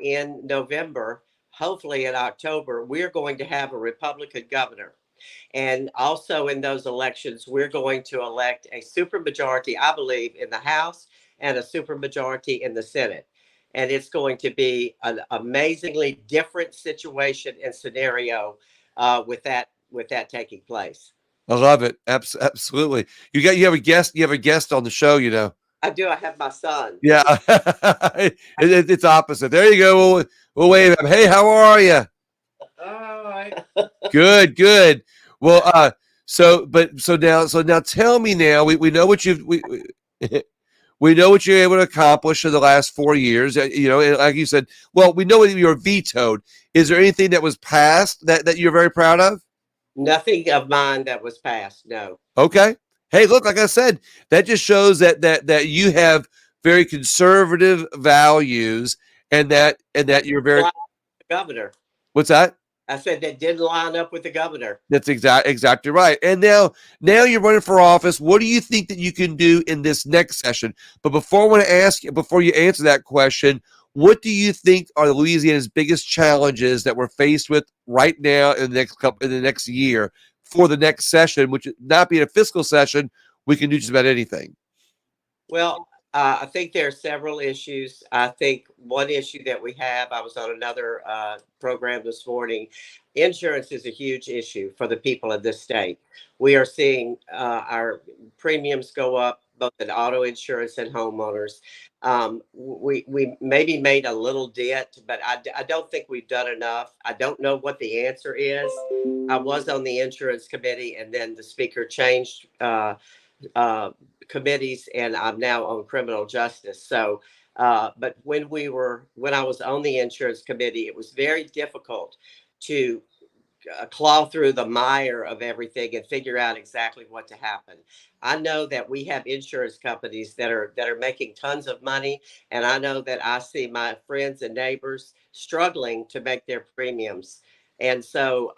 Speaker 6: in November, hopefully in October, we're going to have a Republican governor. And also in those elections, we're going to elect a supermajority, I believe, in the House and a supermajority in the Senate. And it's going to be an amazingly different situation and scenario with that taking place.
Speaker 1: I love it. Absolutely. You have a guest on the show,
Speaker 6: I do. I have my son.
Speaker 1: Yeah. It's opposite. There you go. We'll wave at him. Hey, how are you?
Speaker 6: All right.
Speaker 1: Good. Well, so now tell me now, we know what we know what you're able to accomplish in the last 4 years. And like you said, well, we know that you were vetoed. Is there anything that was passed that you're very proud of?
Speaker 6: Nothing of mine that was passed. No.
Speaker 1: Okay. Hey, look, like I said, that just shows that you have very conservative values, and that you're very
Speaker 6: governor.
Speaker 1: What's that?
Speaker 6: I said that didn't line up with the governor.
Speaker 1: That's exactly right. And now you're running for office. What do you think that you can do in this next session? But before I want to ask you, before you answer that question, what do you think are Louisiana's biggest challenges that we're faced with right now in the next year for the next session, which not being a fiscal session, we can do just about anything?
Speaker 6: Well, I think there are several issues. I think one issue that we have, I was on another program this morning. Insurance is a huge issue for the people of this state. We are seeing our premiums go up, both in auto insurance and homeowners. We maybe made a little dent, but I don't think we've done enough. I don't know what the answer is. I was on the insurance committee, and then the speaker changed committees, and I'm now on criminal justice. So, but when I was on the insurance committee, it was very difficult to claw through the mire of everything and figure out exactly what to happen. I know that we have insurance companies that are making tons of money, and I know that I see my friends and neighbors struggling to make their premiums. And so,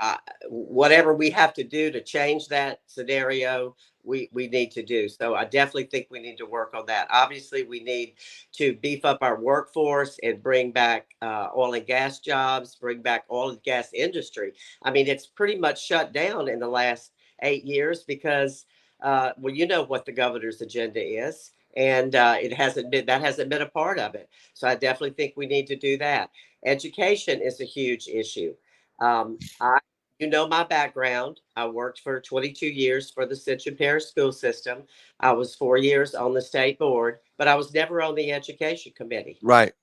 Speaker 6: whatever we have to do to change that scenario, we need to do. So I definitely think we need to work on that. Obviously, we need to beef up our workforce and bring back oil and gas jobs, bring back oil and gas industry. I mean, it's pretty much shut down in the last 8 years because, well, you know what the governor's agenda is. And that hasn't been a part of it. So I definitely think we need to do that. Education is a huge issue. You know my background. I worked for 22 years for the Central Parish School System. I was 4 years on the state board, but I was never on the education committee.
Speaker 1: Right.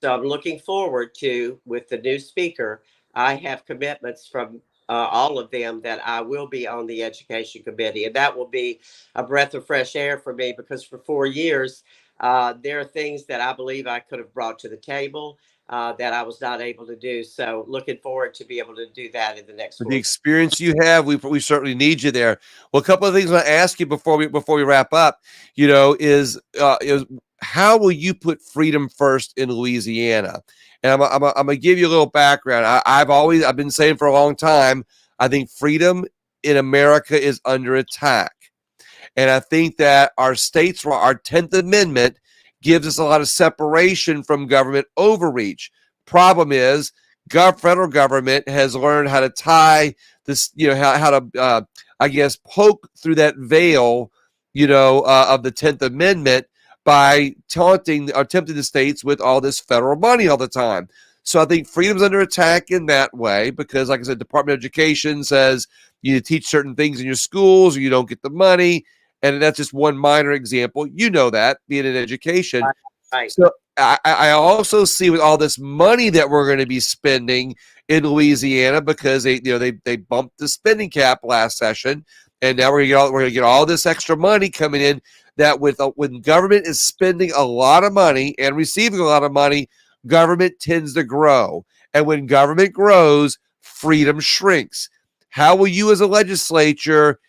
Speaker 6: So I'm looking forward to, with the new speaker, I have commitments from all of them that I will be on the education committee. And that will be a breath of fresh air for me because for 4 years, there are things that I believe I could have brought to the table that I was not able to do. So looking forward to be able to do that in the next
Speaker 1: With
Speaker 6: week.
Speaker 1: the experience you have, we certainly need you there. Well, a couple of things I want to ask you before we wrap up, is how will you put freedom first in Louisiana? And I'm gonna give you a little background. I've been saying for a long time, I think freedom in America is under attack. And I think that our 10th Amendment gives us a lot of separation from government overreach. Problem is, federal government has learned how to tie this, how to, I guess, poke through that veil, of the 10th Amendment by tempting the states with all this federal money all the time. So I think freedom's under attack in that way because, like I said, Department of Education says you teach certain things in your schools or you don't get the money. And that's just one minor example. You know that, being in education.
Speaker 6: Right.
Speaker 1: So I also see with all this money that we're going to be spending in Louisiana because they bumped the spending cap last session, and now we're going to get all this extra money coming in. That when government is spending a lot of money and receiving a lot of money, government tends to grow, and when government grows, freedom shrinks. How will you, as a legislature,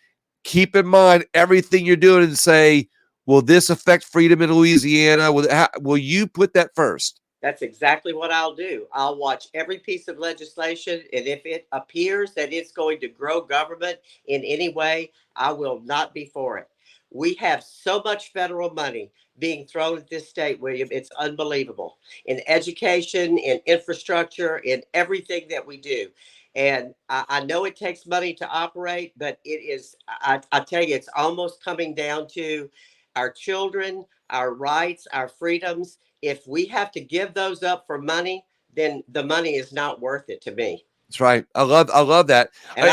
Speaker 1: keep in mind everything you're doing and say, will this affect freedom in Louisiana? Will you put that first?
Speaker 6: That's exactly what I'll do. I'll watch every piece of legislation, and if it appears that it's going to grow government in any way, I will not be for it. We have so much federal money being thrown at this state, William. It's unbelievable in education, in infrastructure, in everything that we do. And I know it takes money to operate, but it is, I tell you, it's almost coming down to our children, our rights, our freedoms. If we have to give those up for money, then the money is not worth it to me.
Speaker 1: That's right. I love that.
Speaker 6: And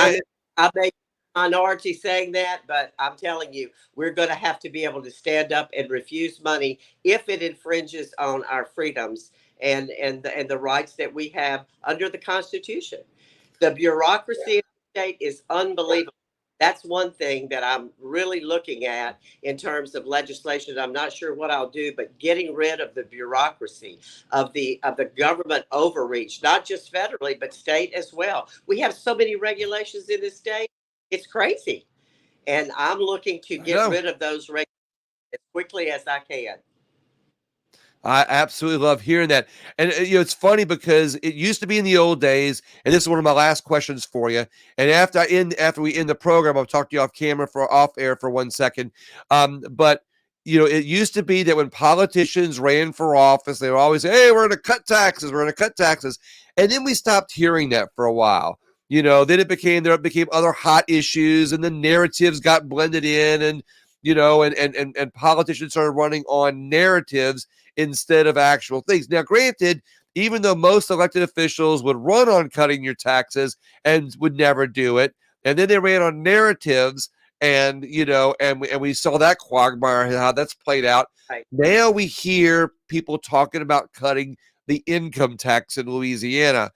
Speaker 6: I may be a minority saying that, but I'm telling you, we're going to have to be able to stand up and refuse money if it infringes on our freedoms and the rights that we have under the Constitution. The bureaucracy of the state is unbelievable. That's one thing that I'm really looking at in terms of legislation. I'm not sure what I'll do, but getting rid of the bureaucracy of the government overreach, not just federally, but state as well. We have so many regulations in this state. It's crazy. And I'm looking to get rid of those regulations as quickly as I can.
Speaker 1: I absolutely love hearing that. And it's funny because it used to be in the old days, and this is one of my last questions for you. And after we end the program, I'll talk to you off air for 1 second. But it used to be that when politicians ran for office, they would always say, "Hey, we're going to cut taxes. We're going to cut taxes." And then we stopped hearing that for a while. Then there became other hot issues, and the narratives got blended in, and and politicians started running on narratives instead of actual things. Now, granted, even though most elected officials would run on cutting your taxes and would never do it, and then they ran on narratives, and we saw that quagmire, how that's played out.
Speaker 6: Right.
Speaker 1: Now we hear people talking about cutting the income tax in Louisiana.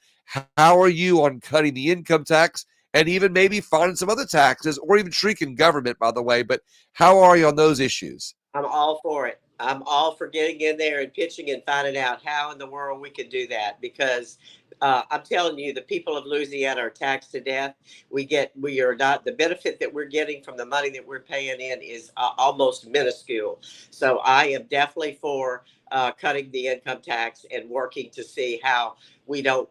Speaker 1: How are you on cutting the income tax and even maybe finding some other taxes or even shrinking government, by the way? But how are you on those issues?
Speaker 6: I'm all for it. I'm all for getting in there and pitching and finding out how in the world we can do that, because I'm telling you, the people of Louisiana are taxed to death. We are not, the benefit that we're getting from the money that we're paying in is almost minuscule. So I am definitely for cutting the income tax and working to see how we don't,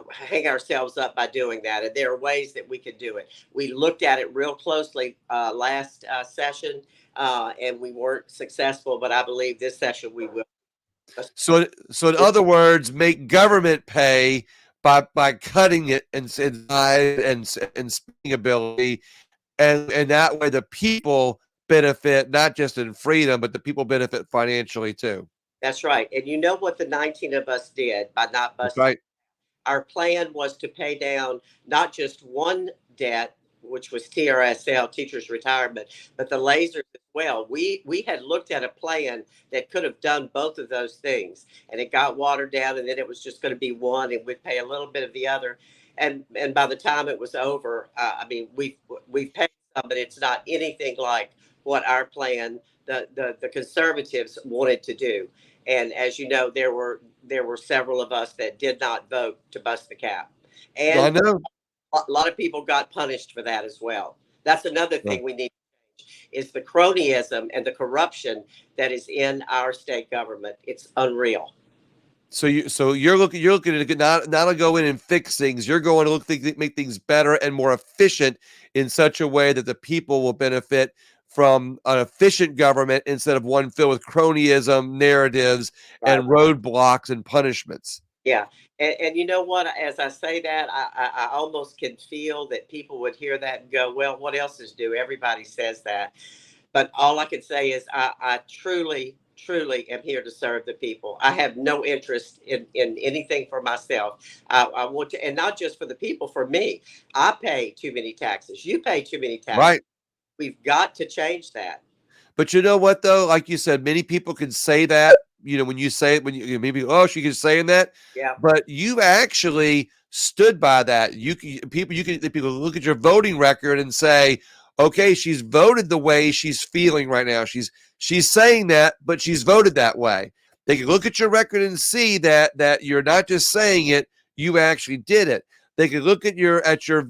Speaker 6: hang ourselves up by doing that. And there are ways that we can do it. We looked at it real closely last session. And we weren't successful, but I believe this session we will.
Speaker 1: So in other words, make government pay by cutting it and spending ability, and that way the people benefit not just in freedom, but the people benefit financially too.
Speaker 6: That's right. And you know what the 19 of us did by not
Speaker 1: That's
Speaker 6: busting?
Speaker 1: right.
Speaker 6: Our plan was to pay down not just one debt, which was TRSL, teachers retirement, but the lasers as well. We had looked at a plan that could have done both of those things, and it got watered down, and then it was just going to be one, and we'd pay a little bit of the other. And by the time it was over, I mean, we've paid some, but it's not anything like what our plan, the conservatives wanted to do. And as you know, there were several of us that did not vote to bust the cap. And
Speaker 1: I know.
Speaker 6: a lot of people got punished for that as well. That's another thing we need to change, is the cronyism and the corruption that is in our state government. It's unreal.
Speaker 1: So you're looking to not to go in and fix things. You're going to make things better and more efficient in such a way that the people will benefit from an efficient government instead of one filled with cronyism, narratives, and roadblocks and punishments.
Speaker 6: Yeah. And you know what? As I say that, I almost can feel that people would hear that and go, well, what else is due? Everybody says that. But all I can say is I truly am here to serve the people. I have no interest in anything for myself. I want to, and not just for the people, for me. I pay too many taxes. You pay too many taxes.
Speaker 1: Right.
Speaker 6: We've got to change that.
Speaker 1: But you know what, though? Like you said, many people can say that, when you say it, when you maybe, oh, she can saying that.
Speaker 6: Yeah.
Speaker 1: But you actually stood by that. People look at your voting record and say, okay, she's voted the way she's feeling right now. She's saying that, but she's voted that way. They can look at your record and see that you're not just saying it, you actually did it. They can look at your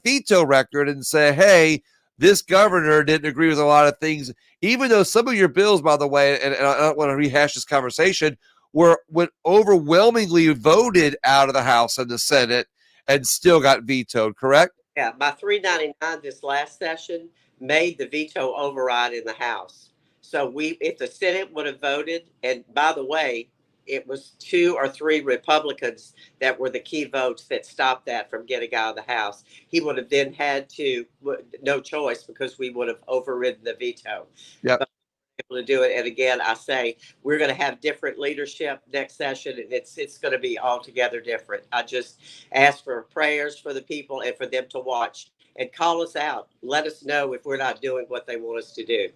Speaker 1: veto record and say, hey, this governor didn't agree with a lot of things, even though some of your bills, by the way, and I don't want to rehash this conversation, went overwhelmingly voted out of the House and the Senate and still got vetoed, correct?
Speaker 6: Yeah, my 399 this last session made the veto override in the House. So if the Senate would have voted, and by the way, it was 2 or 3 Republicans that were the key votes that stopped that from getting out of the House. He would have then had no choice, because we would have overridden the veto.
Speaker 1: Yep.
Speaker 6: But able to do it. And again, I say we're going to have different leadership next session, and it's going to be altogether different. I just ask for prayers for the people and for them to watch and call us out. Let us know if we're not doing what they want us to do.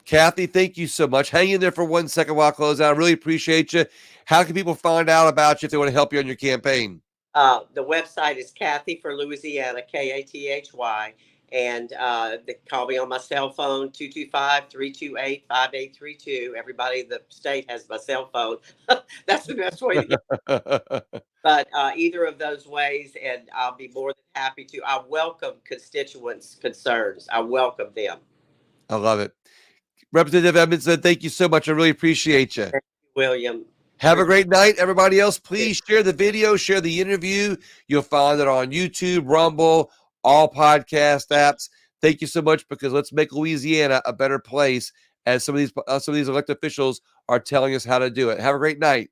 Speaker 1: Kathy, thank you so much. Hang in there for 1 second while I close out. I really appreciate you. How can people find out about you if they want to help you on your campaign?
Speaker 6: The website is Kathy for Louisiana, KATHY. And they call me on my cell phone, 225-328-5832. Everybody in the state has my cell phone. That's the best way to get it. But either of those ways, and I'll be more than happy to. I welcome constituents' concerns. I welcome them.
Speaker 1: I love it. Representative Edmonston, thank you so much. I really appreciate you.
Speaker 6: Thank you, William.
Speaker 1: Have a great night. Everybody else, please share the video, share the interview. You'll find it on YouTube, Rumble, all podcast apps. Thank you so much, because let's make Louisiana a better place, as some of these elected officials are telling us how to do it. Have a great night.